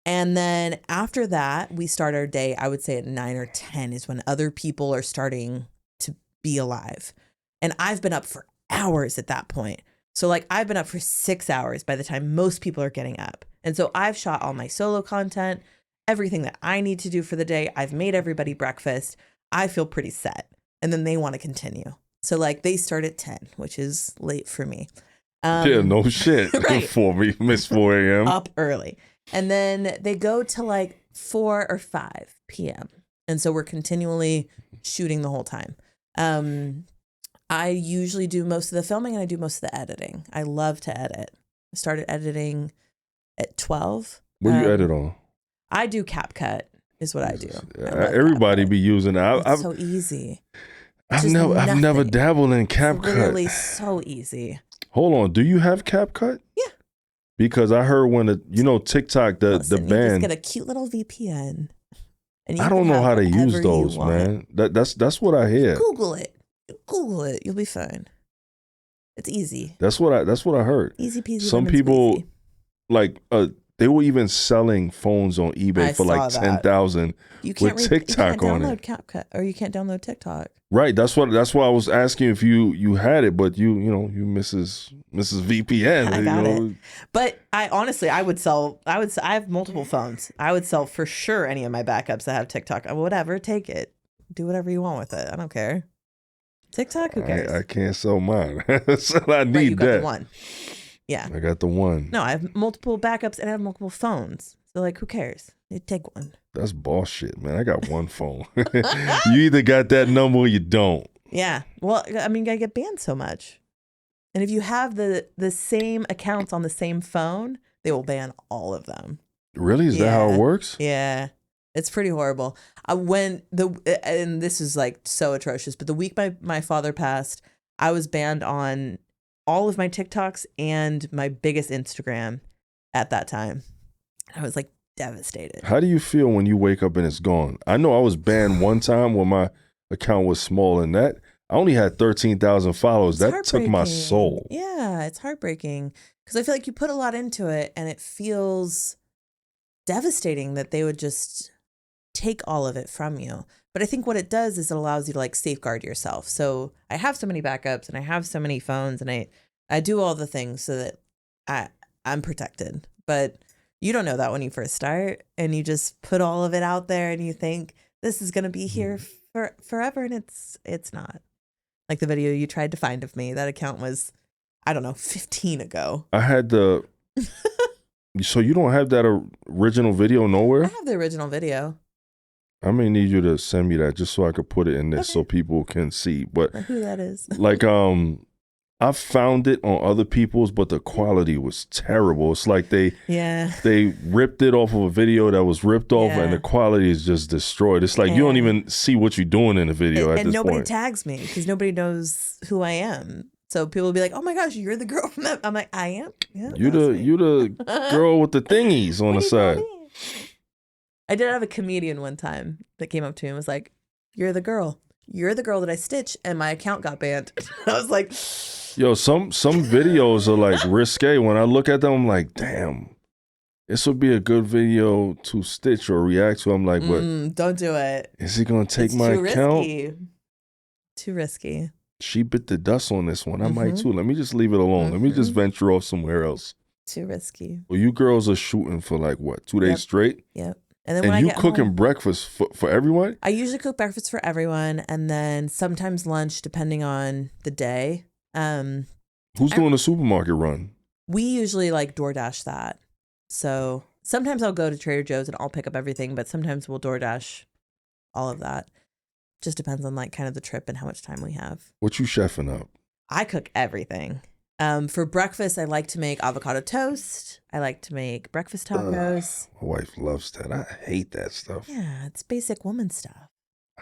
And then after that, we start our day, I would say at 9 or 10 is when other people are starting to be alive. And I've been up for hours at that point. So like I've been up for 6 hours by the time most people are getting up. And so I've shot all my solo content, everything that I need to do for the day. I've made everybody breakfast. I feel pretty set. And then they want to continue. So like they start at 10, which is late for me. Yeah, no shit. Right. For me, Miss 4 a.m. Up early. And then they go to like 4 or 5 p.m. And so we're continually shooting the whole time. I usually do most of the filming and I do most of the editing. I love to edit. I started editing at 12. What do you edit on? I do CapCut is what I do. Everybody CapCut. be using it. It's so easy. I've never dabbled in CapCut. It's literally so easy. Hold on. Do you have CapCut? Yeah. Because I heard when TikTok, the Listen, band. You just get a cute little VPN. And you I don't know how to use whatever those, you want. man. That's what I hear. Google it. You'll be fine. It's easy. That's what I heard. Easy peasy. Some lemon people squeezy. like they were even selling phones on eBay I for like saw that. You $10,000 with can't TikTok on download it. CapCut, or you can't download TikTok. Right. That's why I was asking if you had it, but you Mrs. VPN. I got it. But I have multiple phones. I would sell for sure any of my backups that have TikTok. Whatever, take it. Do whatever you want with it. I don't care. TikTok, who cares? I can't sell mine. So I need you got that. the one. Yeah. I got the one. No, I have multiple backups and I have multiple phones. So like, who cares? You take one. That's bullshit, man. I got one phone. You either got that number or you don't. Yeah. Well, I mean, you gotta get banned so much. And if you have the same accounts on the same phone, they will ban all of them. Really? Is that how it works? Yeah. It's pretty horrible. And this is like so atrocious, but the week my father passed, I was banned on all of my TikToks and my biggest Instagram at that time. I was like devastated. How do you feel when you wake up and it's gone? I know I was banned one time when my account was small, and that I only had 13,000 followers. That took my soul. Yeah, it's heartbreaking because I feel like you put a lot into it and it feels devastating that they would just take all of it from you. But I think what it does is it allows you to like safeguard yourself. So I have so many backups and I have so many phones and I do all the things so that I'm protected. But you don't know that when you first start and you just put all of it out there and you think this is going to be here for forever. And it's not. Like the video you tried to find of me, that account was, I don't know, 15 ago. I had the, so you don't have that original video nowhere? I have the original video. I may need you to send me that just so I could put it in there so people can see. But who that is? Like, I found it on other people's, but the quality was terrible. It's like they ripped it off of a video that was ripped off, and the quality is just destroyed. It's like you don't even see what you're doing in the video at this point. And nobody tags me because nobody knows who I am. So people will be like, "Oh my gosh, you're the girl from that." I'm like, "I am." Yeah, you the girl with the thingies on the side. I did have a comedian one time that came up to me and was like, "You're the girl. You're the girl that I stitch," and my account got banned. I was like, "Yo, some videos are like risque. When I look at them, I'm like, damn, this would be a good video to stitch or react to." I'm like, "What? Don't do it. Is he gonna take my account?" Too risky. She bit the dust on this one. I might too. Let me just leave it alone. Let me just venture off somewhere else. Too risky. Well, you girls are shooting for like what, 2 days straight? Yep. And then when you I get cooking home, breakfast for everyone? I usually cook breakfast for everyone, and then sometimes lunch, depending on the day. Who's doing the supermarket run? We usually like DoorDash that. So sometimes I'll go to Trader Joe's and I'll pick up everything, but sometimes we'll DoorDash all of that. Just depends on like kind of the trip and how much time we have. What you chefing up? I cook everything. For breakfast, I like to make avocado toast. I like to make breakfast tacos. My wife loves that. I hate that stuff. Yeah, it's basic woman stuff.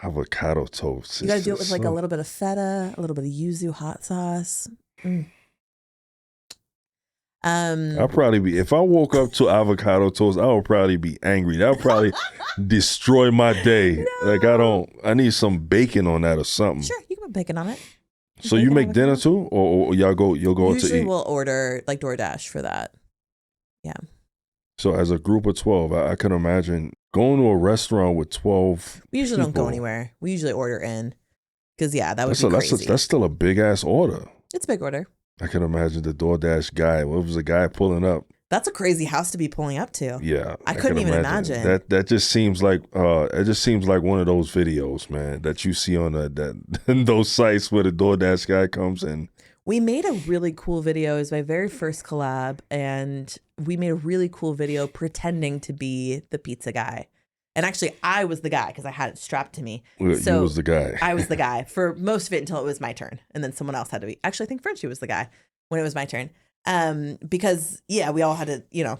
Avocado toast. You got to do it with like a little bit of feta, a little bit of yuzu hot sauce. I'll probably be, if I woke up to avocado toast, I would probably be angry. That would probably destroy my day. No. Like I need some bacon on that or something. Sure, you can put bacon on it. So They you can make have a dinner collab. too, or you'll go out to Usually eat? we'll order like DoorDash for that. Yeah. So as a group of 12, I can imagine going to a restaurant with 12 We usually don't go people. anywhere. We usually order in because that would That's be that's crazy. still a big ass order. It's a big order. I can imagine the DoorDash guy. What was the guy pulling up? That's a crazy house to be pulling up to. Yeah, I can couldn't even imagine. That just seems like it just seems like one of those videos, man, that you see on those sites where the DoorDash guy comes in. We made a really cool video. It was my very first collab, and we made a really cool video pretending to be the pizza guy. And actually, I was the guy because I had it strapped to me. You So was the guy. I was the guy for most of it until it was my turn, and then someone else had to be. Actually, I think Frenchie was the guy when it was my turn. Because we all had to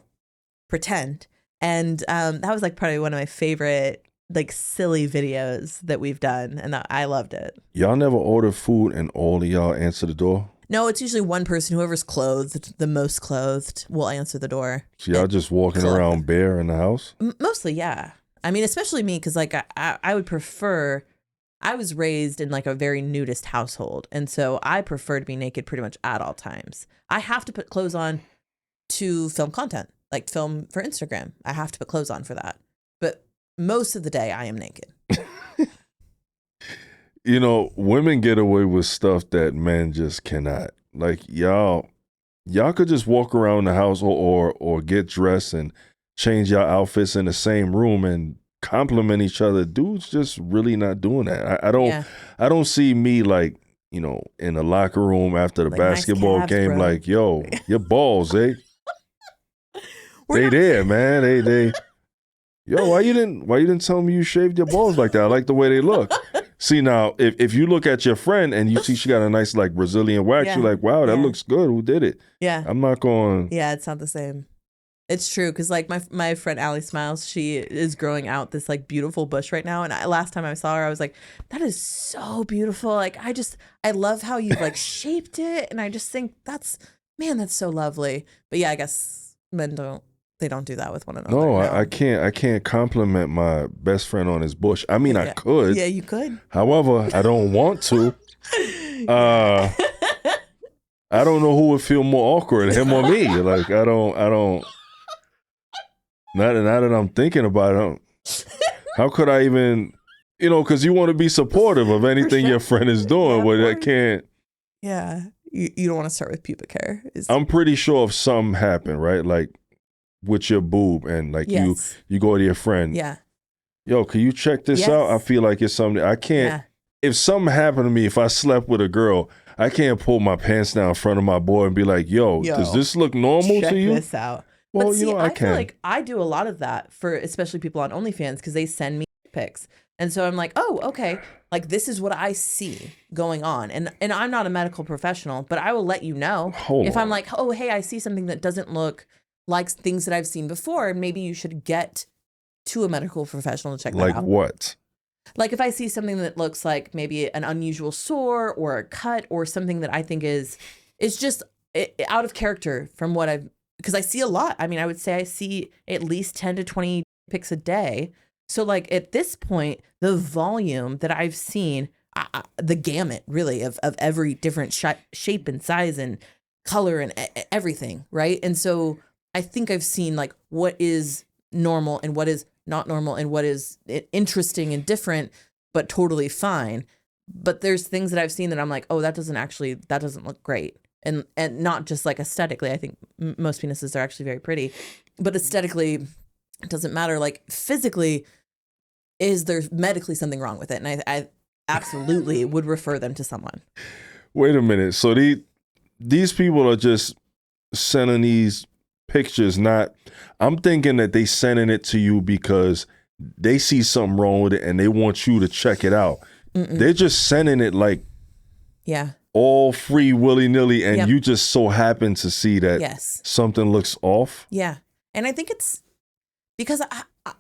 pretend, and that was like probably one of my favorite like silly videos that we've done, and I loved it. Y'all never order food and all of y'all answer the door? No, it's usually one person, whoever's clothed, the most clothed, will answer the door. So y'all just walking around bare in the house? Mostly, yeah. I mean, especially me, because like I would prefer. I was raised in like a very nudist household, and so I prefer to be naked pretty much at all times. I have to put clothes on to film content, like film for Instagram. I have to put clothes on for that. But most of the day, I am naked. Women get away with stuff that men just cannot. Like y'all could just walk around the house or get dressed and change your outfits in the same room and compliment each other. Dudes just really not doing that. I don't see me like, in the locker room after the Like, basketball nice calves, game, bro. like, yo, your balls, they there, man. They yo, why you didn't tell me you shaved your balls like that? I like the way they look. See, now, if you look at your friend and you see she got a nice like Brazilian wax, you're like, wow, that looks good. Who did it? Yeah. I'm not going. Yeah, it's not the same. It's true, because like my friend Allie Smiles, she is growing out this like beautiful bush right now, and last time I saw her, I was like, that is so beautiful. Like I love how you've like shaped it, and I just think that's so lovely. But yeah, I guess men don't do that with one another. No, I can't compliment my best friend on his bush. I mean, I could. Yeah, you could. However, I don't want to. I don't know who would feel more awkward, him or me. Like I don't. Now that I'm thinking about it, how could I even, because you want to be supportive of anything your friend is doing, but I can't. Yeah, you don't want to start with pubic hair. I'm pretty sure if something happened, right, like with your boob, and like you go to your friend, yo, can you check this out? I feel like it's something I can't. If something happened to me, if I slept with a girl, I can't pull my pants down in front of my boy and be like, yo, does this look normal to you? Check this out. Well, but see, I can. feel like I do a lot of that for especially people on OnlyFans, because they send me pics. And so I'm like, oh, okay, like this is what I see going on. And I'm not a medical professional, but I will let you know if I'm like, oh, hey, I see something that doesn't look like things that I've seen before, and maybe you should get to a medical professional to check that out. Like what? Like if I see something that looks like maybe an unusual sore or a cut or something that I think is just out of character from what because I see a lot. I mean, I would say I see at least 10 to 20 pics a day. So like at this point, the volume that I've seen, the gamut really of every different shape and size and color and everything, right? And so I think I've seen like what is normal and what is not normal and what is interesting and different, but totally fine. But there's things that I've seen that I'm like, oh, that doesn't look great. And not just like aesthetically. I think most penises are actually very pretty, but aesthetically, it doesn't matter. Like physically, is there medically something wrong with it? And I absolutely would refer them to someone. Wait a minute. So these people are just sending these pictures. I'm thinking that they sending it to you because they see something wrong with it and they want you to check it out. They're just sending it like, all free willy-nilly, and you just so happen to see that something looks off. Yeah. And I think it's because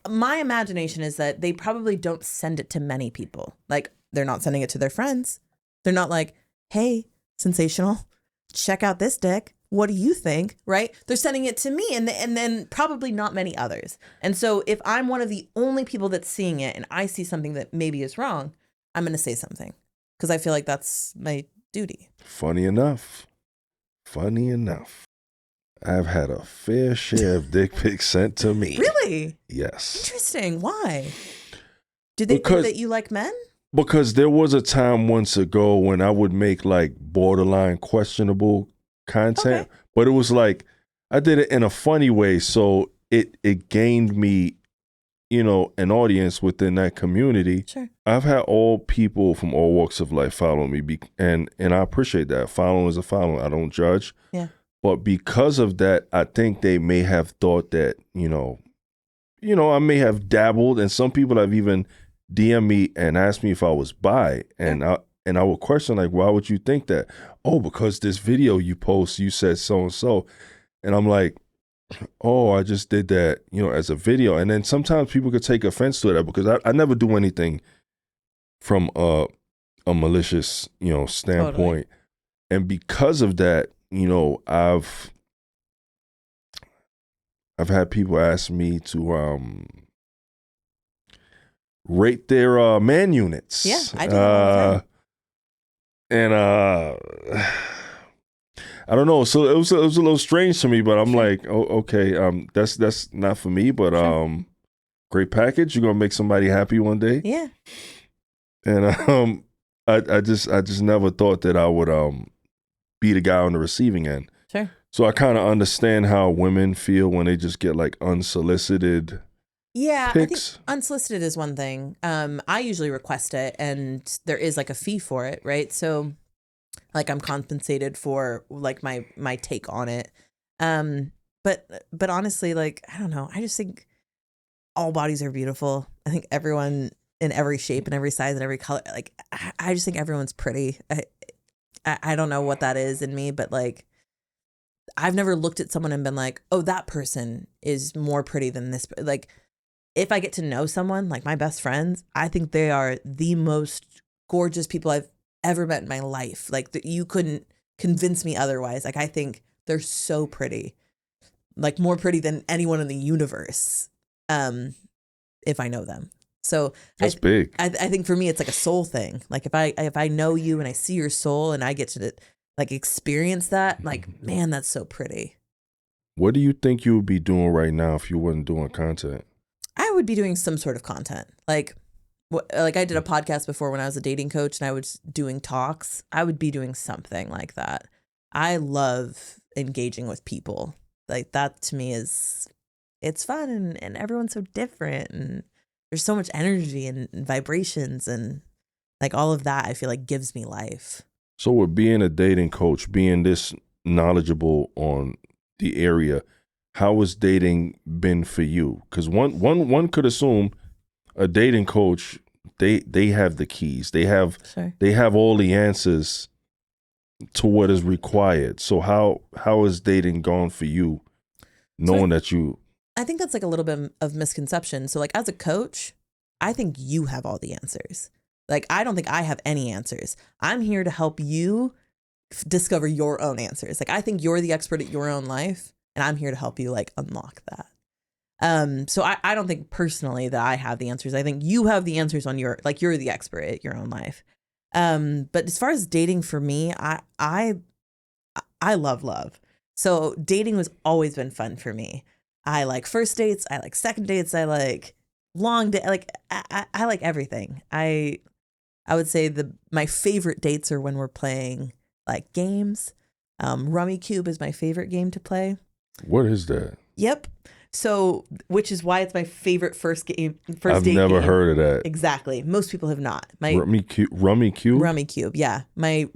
my imagination is that they probably don't send it to many people. Like they're not sending it to their friends. They're not like, hey, Sensational, check out this dick. What do you think? Right? They're sending it to me and then probably not many others. And so if I'm one of the only people that's seeing it and I see something that maybe is wrong, I'm going to say something because I feel like that's my duty. Funny enough, I've had a fair share of dick pics sent to me. Really? Yes. Interesting. Why? Do they think Because- that you like men? Because there was a time once ago when I would make like borderline questionable content, Okay. but it was like I did it in a funny way, so it gained me, you know, an audience within that community. Sure. I've had all people from all walks of life follow me, and I appreciate that. Following is a following. I don't judge. Yeah. But because of that, I think they may have thought that, you know, I may have dabbled, and some people have even DM me and asked me if I was bi, and I would question, like, why would you think that? Oh, because this video you post, you said so and so, and I'm like, oh, I just did that, you know, as a video. And then sometimes people could take offense to that because I never do anything from a malicious, you know, standpoint, and because of that, you know, I've had people ask me to rate their man units. Yeah, I do that all the time. And I don't know. So it was a little strange to me, but I'm like, oh, okay, that's not for me. But great package. You're gonna make somebody happy one day. Yeah. And I just never thought that I would be the guy on the receiving end. Sure. So I kind of understand how women feel when they just get like unsolicited. Yeah, pics. I think unsolicited is one thing. I usually request it, and there is like a fee for it, right? So, like, I'm compensated for like my take on it. But honestly, like, I don't know. I just think all bodies are beautiful. I think everyone in every shape and every size and every color. Like, I just think everyone's pretty. I don't know what that is in me, but like, I've never looked at someone and been like, oh, that person is more pretty than this. Like, if I get to know someone, like my best friends, I think they are the most gorgeous people I've ever met in my life. Like, that you couldn't convince me otherwise. Like, I think they're so pretty, like more pretty than anyone in the universe, if I know them. So that's big. I think for me, it's like a soul thing. Like, if I know you and I see your soul and I get to like experience that, like, man, that's so pretty. What do you think you would be doing right now if you wasn't doing content? I would be doing some sort of content. Like I did a podcast before when I was a dating coach and I was doing talks. I would be doing something like that. I love engaging with people. Like, that to me it's fun, and everyone's so different, and there's so much energy and vibrations, and like all of that I feel like gives me life. So with being a dating coach, being this knowledgeable on the area, how has dating been for you? Because one could assume a dating coach, they have the keys. They have Sure. they have all the answers to what is required. So how has dating gone for you, knowing that you? I think that's like a little bit of misconception. So like, as a coach, I think you have all the answers. Like, I don't think I have any answers. I'm here to help you discover your own answers. Like, I think you're the expert at your own life, and I'm here to help you like unlock that. So I don't think personally that I have the answers. I think you have the answers on your, like, you're the expert at your own life. But as far as dating for me, I love. So dating has always been fun for me. I like first dates. I like second dates. I like long day. Like, I like everything. I would say my favorite dates are when we're playing like games. Rummy Cube is my favorite game to play. What is that? Yep. So, which is why it's my favorite first date I've never game. heard of that. Exactly. Most people have not. Rummy Cube? Rummy Cube. Yeah. My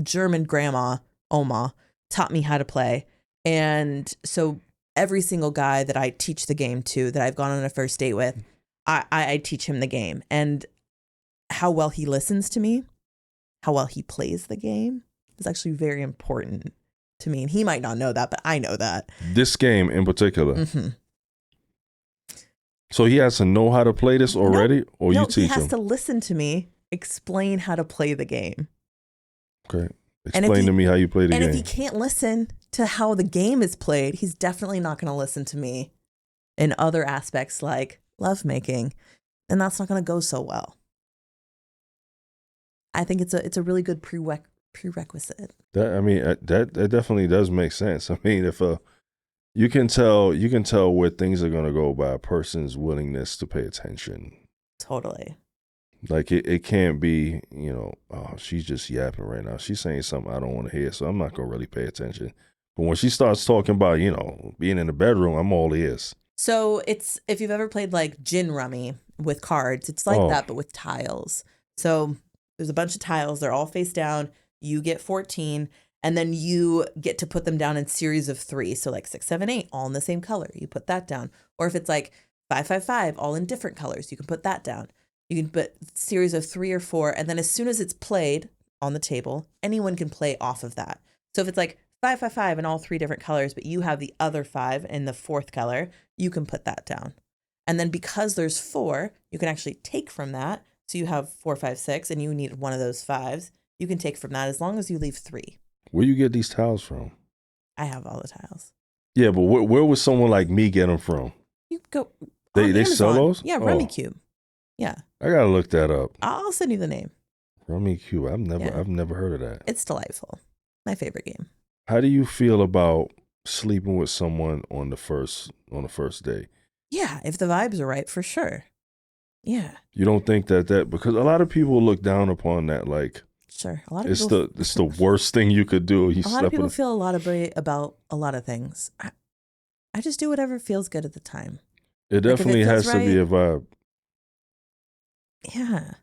German grandma, Oma, taught me how to play. And so every single guy that I teach the game to, that I've gone on a first date with, I teach him the game. And how well he listens to me, how well he plays the game is actually very important to me. And he might not know that, but I know that. This game in particular. Mm-hmm. So he has to know how to play this already, or you teach him? He has to listen to me explain how to play the game. Okay. Explain to me how you play the game. And if he can't listen to how the game is played, he's definitely not going to listen to me in other aspects like lovemaking. And that's not going to go so well. I think it's a really good prerequisite. That definitely does make sense. I mean, if you can tell where things are gonna go by a person's willingness to pay attention. Totally. Like it can't be, oh, she's just yapping right now. She's saying something I don't want to hear, so I'm not gonna really pay attention. But when she starts talking about, being in the bedroom, I'm all ears. So it's, if you've ever played like gin rummy with cards, it's like that, but with tiles. So there's a bunch of tiles. They're all face down. You get 14, and then you get to put them down in series of 3. So like 6, 7, 8, all in the same color. You put that down. Or if it's like 5, 5, 5, all in different colors, you can put that down. You can put series of 3 or 4, and then as soon as it's played on the table, anyone can play off of that. So if it's like 5, 5, 5 in all 3 different colors, but you have the other 5 in the 4th color, you can put that down. And then because there's 4, you can actually take from that. So you have 4, 5, 6, and you need one of those 5s. You can take from that as long as you leave 3. Where you get these tiles from? I have all the tiles. Yeah, but where would someone like me get them from? You go. They sell those? Yeah, Rummy Cube. Yeah. I gotta look that up. I'll send you the name. Rummy Cube. I've never heard of that. It's delightful. My favorite game. How do you feel about sleeping with someone on the first day? Yeah, if the vibes are right, for sure. Yeah. You don't think that because a lot of people look down upon that, like, sure, a lot of it's people, it's the worst thing you could do. A lot of people feel a lot about a lot of things. I just do whatever feels good at the time. It definitely has to be a vibe. Yeah.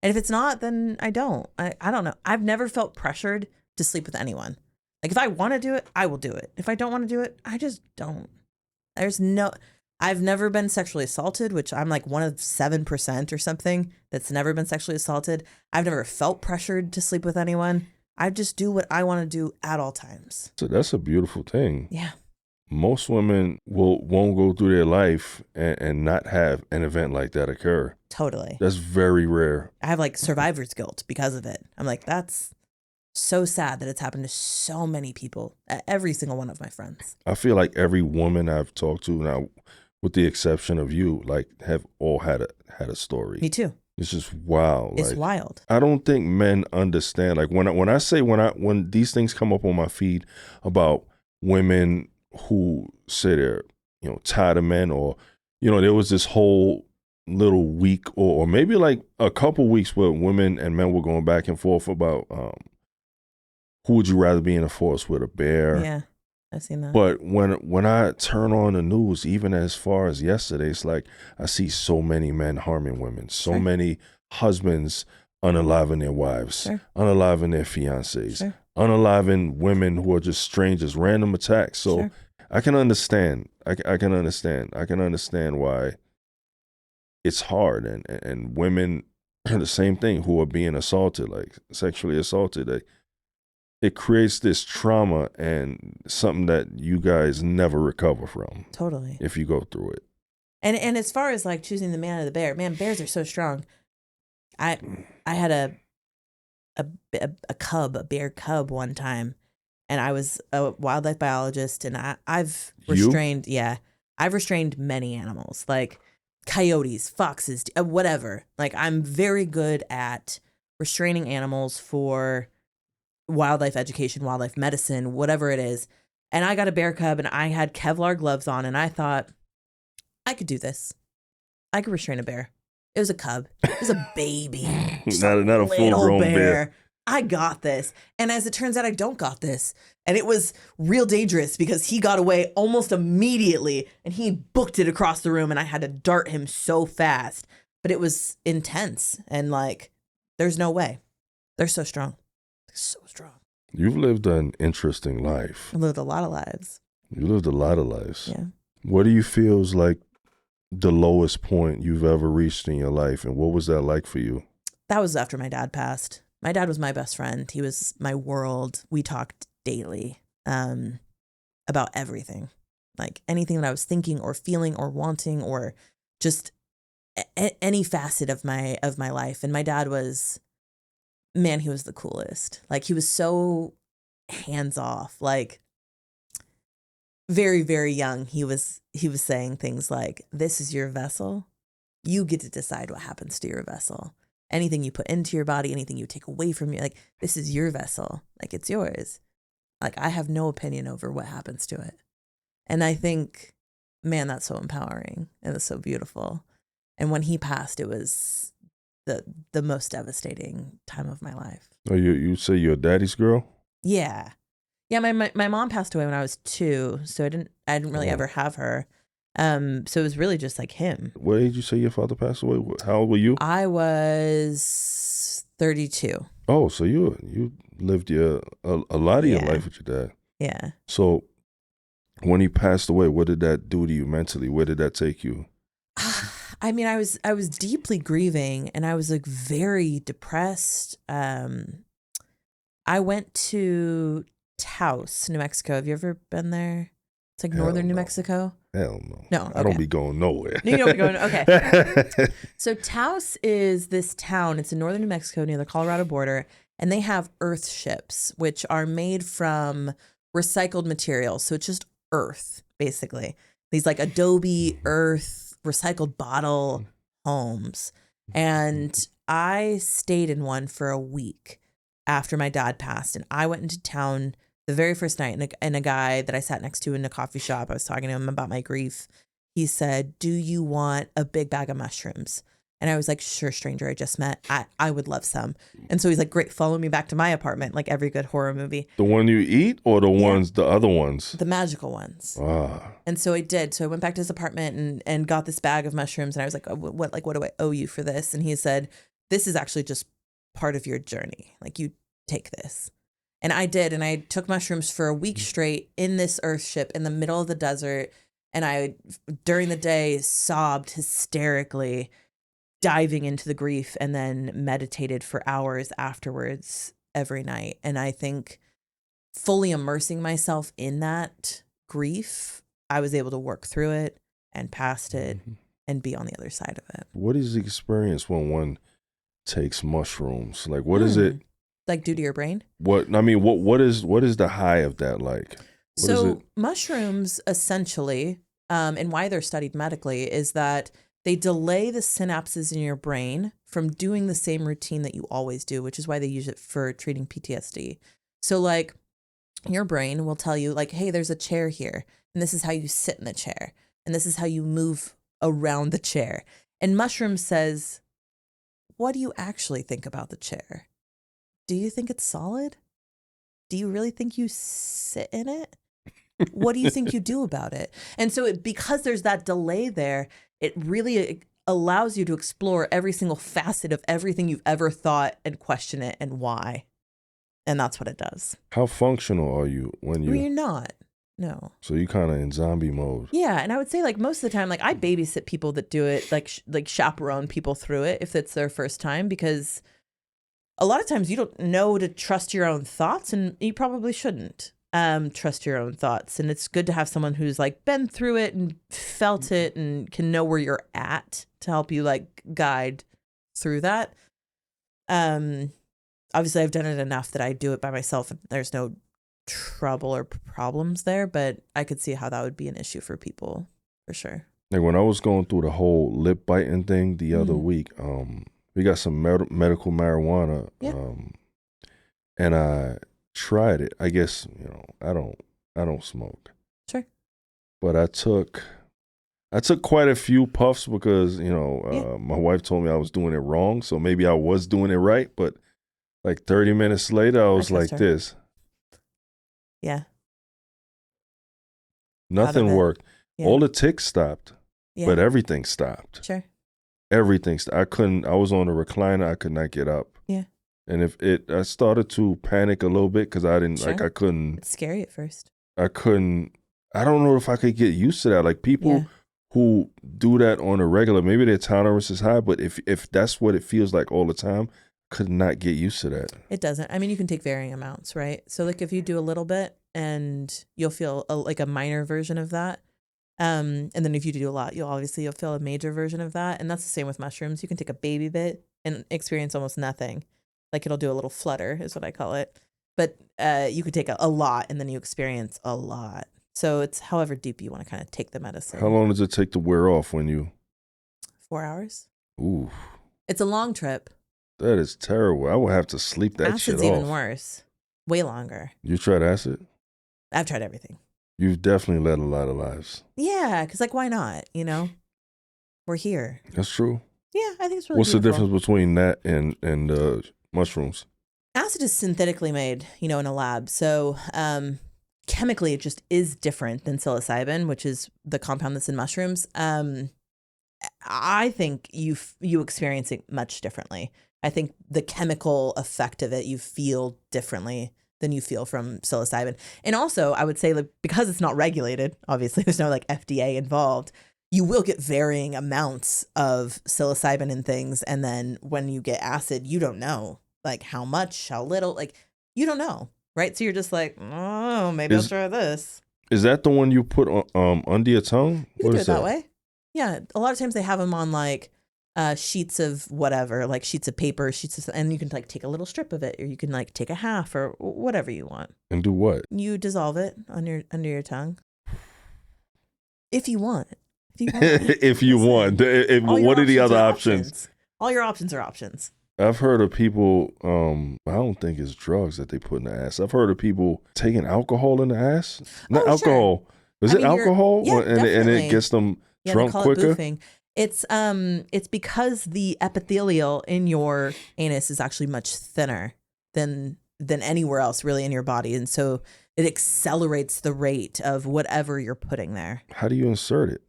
And if it's not, then I don't. I don't know. I've never felt pressured to sleep with anyone. Like if I want to do it, I will do it. If I don't want to do it, I just don't. I've never been sexually assaulted, which I'm like one of 7% or something that's never been sexually assaulted. I've never felt pressured to sleep with anyone. I just do what I want to do at all times. So that's a beautiful thing. Yeah. Most women won't go through their life and not have an event like that occur. Totally. That's very rare. I have like survivor's guilt because of it. I'm like, that's so sad that it's happened to so many people, every single one of my friends. I feel like every woman I've talked to now, with the exception of you, like have all had a story. Me too. It's just wild. It's like, wild. I don't think men understand. Like when these things come up on my feed about women who say they're tired of men, or there was this whole little week or maybe like a couple weeks where women and men were going back and forth about who would you rather be in a forest with, a bear? Yeah, I've seen that. But when I turn on the news, even as far as yesterday, it's like I see so many men harming women, so Sure. many husbands unaliving their wives, Sure. unaliving their fiancés, Sure. unaliving women who are just strangers, random attacks. So Sure. I can understand. I can understand. I can understand why it's hard, and women are the same thing who are being assaulted, like sexually assaulted. It creates this trauma and something that you guys never recover from. Totally. If you go through it. And as far as like choosing the man or the bear, man, bears are so strong. I had a bear cub one time, and I was a wildlife biologist, and I've restrained, I've restrained many animals, like coyotes, foxes, whatever. Like I'm very good at restraining animals for wildlife education, wildlife medicine, whatever it is. And I got a bear cub, and I had Kevlar gloves on, and I thought I could do this. I could restrain a bear. It was a cub. It was a baby. not a full-grown bear. I got this. And as it turns out, I don't got this. And it was real dangerous because he got away almost immediately, and he booked it across the room, and I had to dart him so fast. But it was intense, and like, there's no way. They're so strong. They're so strong. You've lived an interesting life. I lived a lot of lives. You lived a lot of lives. Yeah. What do you feel is like the lowest point you've ever reached in your life, and what was that like for you? That was after my dad passed. My dad was my best friend. He was my world. We talked daily about everything, like anything that I was thinking or feeling or wanting, or just any facet of my life. And my dad was, man, he was the coolest. Like he was so hands off. Like very, very young, he was saying things like, "This is your vessel. You get to decide what happens to your vessel." anything you put into your body, anything you take away from you, like this is your vessel, like it's yours. Like I have no opinion over what happens to it. And I think, man, that's so empowering and it's so beautiful. And when he passed, it was the most devastating time of my life. Oh, you say you're a daddy's girl? Yeah. Yeah, my mom passed away when I was 2, so I didn't really ever have her. So it was really just like him. What age you say your father passed away? How old were you? I was 32. Oh, so you lived a lot of your life with your dad. Yeah. So when he passed away, what did that do to you mentally? Where did that take you? I mean, I was deeply grieving and I was like very depressed. I went to Taos, New Mexico. Have you ever been there? It's like northern New Mexico. Hell no. No, okay. I don't be going nowhere. No, you don't be going. Okay. So Taos is this town. It's in northern New Mexico near the Colorado border, and they have earth ships, which are made from recycled materials. So it's just earth, basically. These like adobe earth recycled bottle homes. And I stayed in one for a week after my dad passed, and I went into town the very first night, and a guy that I sat next to in a coffee shop, I was talking to him about my grief. He said, "Do you want a big bag of mushrooms?" And I was like, "Sure, stranger I just met. I would love some." And so he's like, "Great, follow me back to my apartment," like every good horror movie. The one you eat or the ones, the other ones? The magical ones. Ah. And so I did. So I went back to his apartment and got this bag of mushrooms, and I was like, what do I owe you for this? And he said, "This is actually just part of your journey. Like you take this." And I did. And I took mushrooms for a week straight in this earth ship in the middle of the desert. And I, during the day, sobbed hysterically, diving into the grief, and then meditated for hours afterwards every night. And I think fully immersing myself in that grief, I was able to work through it and past it and be on the other side of it. What is the experience when one takes mushrooms? Like, what is it? Like do to your brain? What is the high of that like? So mushrooms essentially, and why they're studied medically, is that they delay the synapses in your brain from doing the same routine that you always do, which is why they use it for treating PTSD. So like your brain will tell you like, hey, there's a chair here, and this is how you sit in the chair, and this is how you move around the chair. And mushroom says, what do you actually think about the chair? Do you think it's solid? Do you really think you sit in it? What do you think you do about it? And so because there's that delay there, it really allows you to explore every single facet of everything you've ever thought and question it and why. And that's what it does. How functional are you when you... Well, you're not. No. So you kind of in zombie mode. Yeah. And I would say like most of the time, like I babysit people that do it, like chaperone people through it if it's their first time, because a lot of times you don't know to trust your own thoughts, and you probably shouldn't trust your own thoughts. And it's good to have someone who's like been through it and felt it and can know where you're at to help you like guide through that. Obviously I've done it enough that I do it by myself and there's no trouble or problems there, but I could see how that would be an issue for people for sure. Like when I was going through the whole lip biting thing the other week, we got some medical marijuana, and I tried it. I guess, I don't smoke. Sure. But I took quite a few puffs because, my wife told me I was doing it wrong. So maybe I was doing it right. But like 30 minutes later, I was like this. Yeah. Nothing worked. Yeah. All the tics stopped, but everything stopped. Sure. Everything. I was on a recliner. I could not get up. Yeah. And I started to panic a little bit because I couldn't. It's scary at first. I don't know if I could get used to that. Like people who do that on a regular, maybe their tolerance is high, but if that's what it feels like all the time, could not get used to that. It doesn't. I mean, you can take varying amounts, right? So like if you do a little bit and you'll feel like a minor version of that. And then if you do a lot, you'll feel a major version of that. And that's the same with mushrooms. You can take a baby bit and experience almost nothing. Like it'll do a little flutter is what I call it. But you could take a lot and then you experience a lot. So it's however deep you want to kind of take the medicine. How long does it take to wear off when you? 4 hours. Ooh. It's a long trip. That is terrible. I would have to sleep that shit Acid's off. even worse. Way longer. You tried acid? I've tried everything. You've definitely led a lot of lives. Yeah, because like, why not? We're here. That's true. Yeah, I think it's really What's beautiful. the difference between that and mushrooms? Acid is synthetically made, in a lab. So chemically, it just is different than psilocybin, which is the compound that's in mushrooms. I think you experience it much differently. I think the chemical effect of it you feel differently than you feel from psilocybin. And also, I would say, like, because it's not regulated, obviously there's no like FDA involved, you will get varying amounts of psilocybin and things. And then when you get acid, you don't know like how much, how little, like you don't know, right? So you're just like, oh, maybe I'll try this. Is that the one you put under your tongue? You can do it that way. Yeah, a lot of times they have them on like sheets of whatever, like sheets of paper, and you can like take a little strip of it, or you can like take a half, or whatever you want. And do what? You dissolve it under your tongue, if you want. If you want. What are the other options? All your options are options. I've heard of people. I don't think it's drugs that they put in the ass. I've heard of people taking alcohol in the ass. Not alcohol. Sure. Is it alcohol? Yeah, and it gets them drunk quicker. Boofing. It's because the epithelial in your anus is actually much thinner than anywhere else really in your body, and so it accelerates the rate of whatever you're putting there. How do you insert it?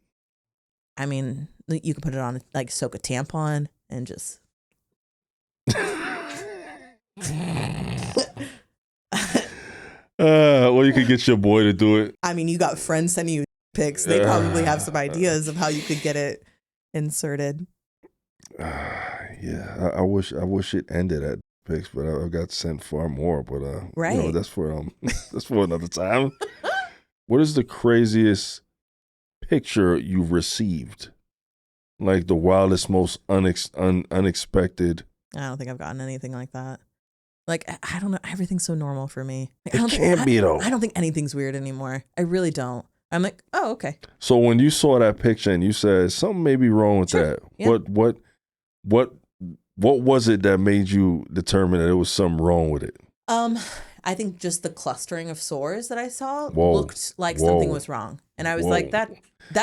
I mean, you can put it on, like, soak a tampon and just. Well, you could get your boy to do it. I mean, you got friends sending you pics. They probably have some ideas of how you could get it inserted. Yeah, I wish it ended at pics, but I got sent far more. But right, that's for that's for another time. What is the craziest picture you've received? Like the wildest, most unexpected. I don't think I've gotten anything like that. Like, I don't know. Everything's so normal for me. Like, It can't be though. I don't think anything's weird anymore. I really don't. I'm like, oh, okay. So when you saw that picture and you said something may be wrong with that, yeah. what was it that made you determine that there was something wrong with it? I think just the clustering of sores that I saw looked like something was wrong, and I was like, that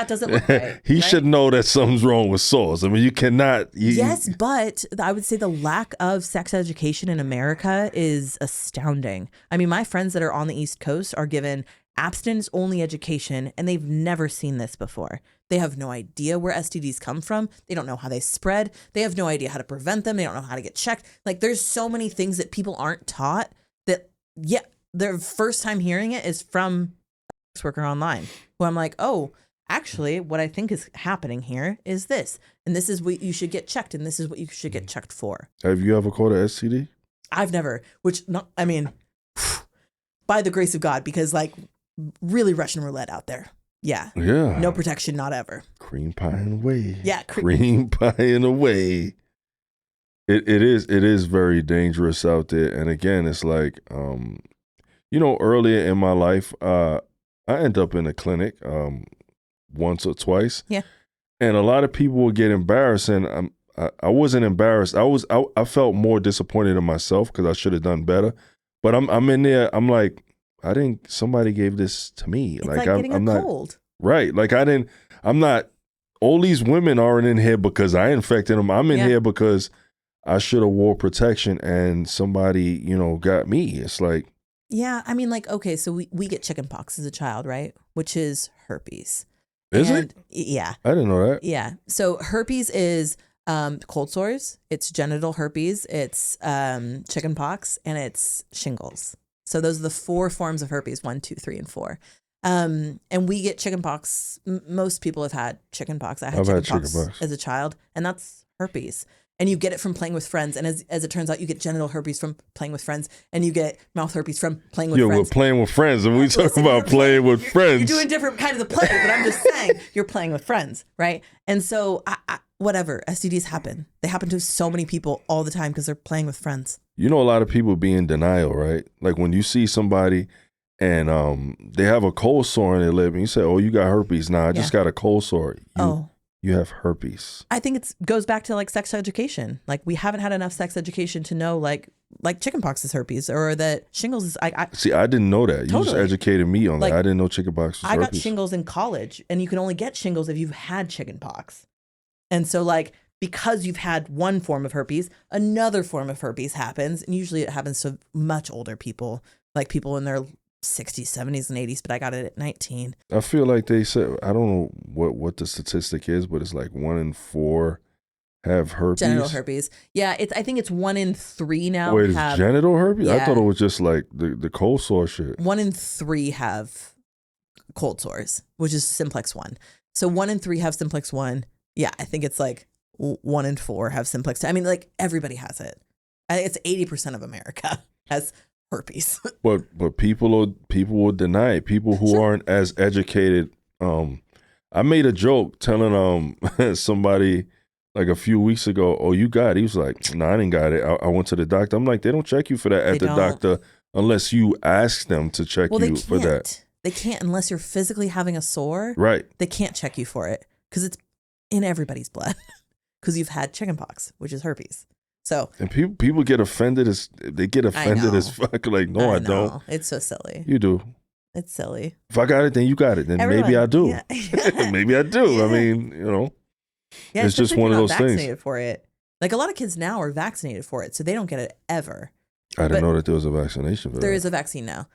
doesn't look right. He right? should know that something's wrong with sores. I mean, you cannot. Yes, but I would say the lack of sex education in America is astounding. I mean, my friends that are on the East Coast are given abstinence-only education, and they've never seen this before. They have no idea where STDs come from. They don't know how they spread. They have no idea how to prevent them. They don't know how to get checked. Like, there's so many things that people aren't taught that, yeah, their first time hearing it is from a sex worker online, who I'm like, oh, actually, what I think is happening here is this, and this is what you should get checked, and this is what you should get checked for. Have you ever caught an STD? I've never, I mean, by the grace of God, because like really Russian roulette out there. Yeah. Yeah. No protection, not ever. Cream pie in a way. Yeah. Cream pie in a way. It is very dangerous out there. And again, it's like, earlier in my life, I ended up in a clinic once or twice. Yeah. And a lot of people would get embarrassed, and I wasn't embarrassed. I felt more disappointed in myself because I should have done better. But I'm in there. I'm like, I didn't. Somebody gave this to me. It's like getting I'm a not cold. right. Like I'm not. All these women aren't in here because I infected them. I'm in here because I should have wore protection, and somebody got me. It's like, yeah. I mean, like, okay, so we get chickenpox as a child, right? Which is herpes. Is it? Yeah. I didn't know that. Yeah. So herpes is cold sores. It's genital herpes. It's chickenpox, and it's shingles. So those are the 4 forms of herpes: 1, 2, 3, and 4. And we get chickenpox. Most people have had chickenpox. I've had chickenpox as a child, and that's herpes. And you get it from playing with friends. And as it turns out, you get genital herpes from playing with friends, and you get mouth herpes from playing with friends. We're playing with friends, and we talk about playing with friends. You're doing different kinds of play, but I'm just saying you're playing with friends, right? And so, whatever, STDs happen. They happen to so many people all the time because they're playing with friends. A lot of people be in denial, right? Like when you see somebody and they have a cold sore on their lip, and you say, "Oh, you got herpes." Nah, I just got a cold sore. you have herpes. I think it goes back to like sex education. Like we haven't had enough sex education to know like chickenpox is herpes or that shingles is. See, I didn't know that. You just educated me on Like, that. I didn't know chickenpox was herpes. I got shingles in college, and you can only get shingles if you've had chickenpox. And so like because you've had one form of herpes, another form of herpes happens, and usually it happens to much older people, like people in their 60s, 70s, and 80s. But I got it at 19. I feel like they said, I don't know what the statistic is, but it's like 1 in 4 have herpes. Genital herpes. Yeah, I think it's 1 in 3 now. Wait, it's genital herpes? Yeah. I thought it was just like the cold sore shit. 1 in 3 have cold sores, which is simplex 1. So 1 in 3 have simplex 1. Yeah, I think it's like 1 in 4 have simplex 2. I mean, like everybody has it. I think it's 80% of America has herpes. But people will deny it. People who aren't as educated. I made a joke telling somebody like a few weeks ago, "Oh, you got it." He was like, "No, I didn't got it. I went to the doctor." I'm like, "They don't check you for that at the doctor unless you ask them to check you for that." They can't unless you're physically having a sore. Right. They can't check you for it because it's in everybody's blood because you've had chickenpox, which is herpes. So and people get offended as fuck. Like, no, I don't. It's so silly. You do. It's silly. If I got it, then you got it. Then maybe I do. Yeah. Maybe I do. Yeah. I mean, yeah, it's just one of those vaccinated things. For it. Like a lot of kids now are vaccinated for it, so they don't get it ever. I didn't know that there was a vaccination for that. There is a vaccine now,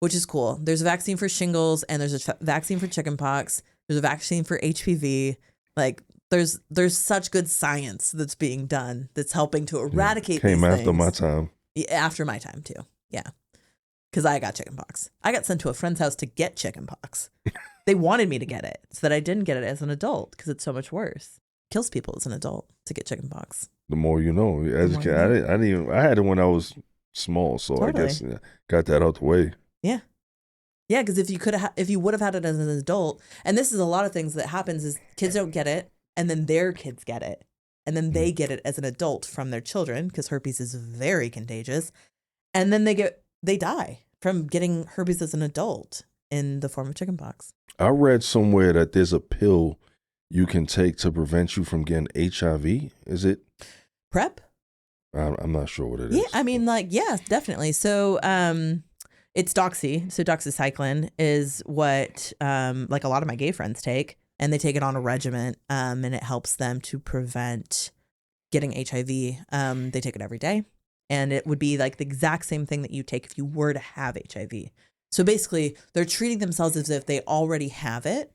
which is cool. There's a vaccine for shingles, and there's a vaccine for chickenpox. There's a vaccine for HPV. Like there's such good science that's being done that's helping to eradicate these things. Came after my time. After my time too. Yeah. Because I got chickenpox. I got sent to a friend's house to get chickenpox. They wanted me to get it so that I didn't get it as an adult because it's so much worse. Kills people as an adult to get chickenpox. The more you know. As a kid, I had it when I was small, so totally. I guess got that out the way. Yeah. Yeah, because if you would have had it as an adult, and this is a lot of things that happens is kids don't get it, and then their kids get it, and then they get it as an adult from their children because herpes is very contagious, and then they die from getting herpes as an adult in the form of chickenpox. I read somewhere that there's a pill you can take to prevent you from getting HIV. Is it PrEP? I'm not sure what it is. Yeah, I mean, definitely. So, it's doxy. So doxycycline is what like a lot of my gay friends take, and they take it on a regimen, and it helps them to prevent getting HIV. They take it every day, and it would be like the exact same thing that you take if you were to have HIV. So basically, they're treating themselves as if they already have it,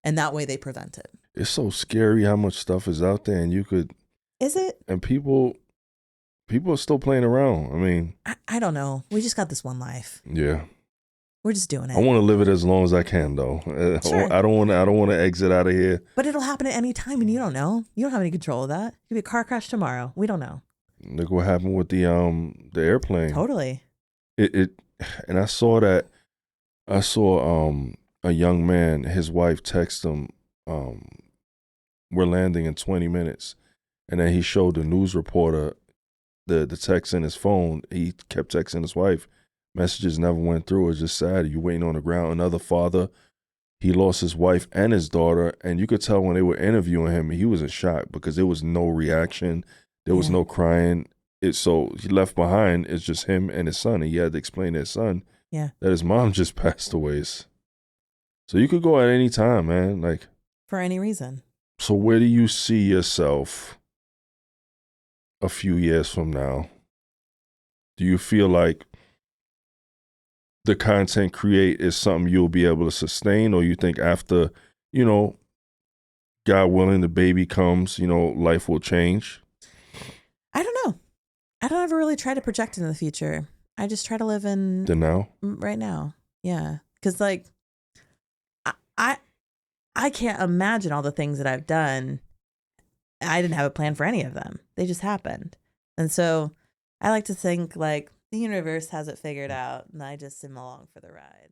and that way they prevent it. It's so scary how much stuff is out there, and you could. Is it? And people are still playing around. I mean, I don't know. We just got this one life. Yeah. We're just doing it. I want to live it as long as I can, though. Sure. I don't want to exit out of here. But it'll happen at any time, and you don't know. You don't have any control of that. It could be a car crash tomorrow. We don't know. Look what happened with the airplane. Totally. And I saw that. I saw a young man. His wife text him, "We're landing in 20 minutes," and then he showed the news reporter the text in his phone. He kept texting his wife. Messages never went through. It's just sad. You waiting on the ground. Another father, he lost his wife and his daughter, and you could tell when they were interviewing him, he was in shock because there was no reaction. There was no crying. So he left behind. It's just him and his son. And he had to explain to his son that his mom just passed away. So you could go at any time, man. Like for any reason. So where do you see yourself a few years from now? Do you feel like the content create is something you'll be able to sustain, or you think after, God willing, the baby comes, life will change? I don't know. I don't ever really try to project into the future. I just try to live in the now. Right now. Yeah. Because I can't imagine all the things that I've done. I didn't have a plan for any of them. They just happened. And so I like to think like the universe has it figured out, and I just am along for the ride.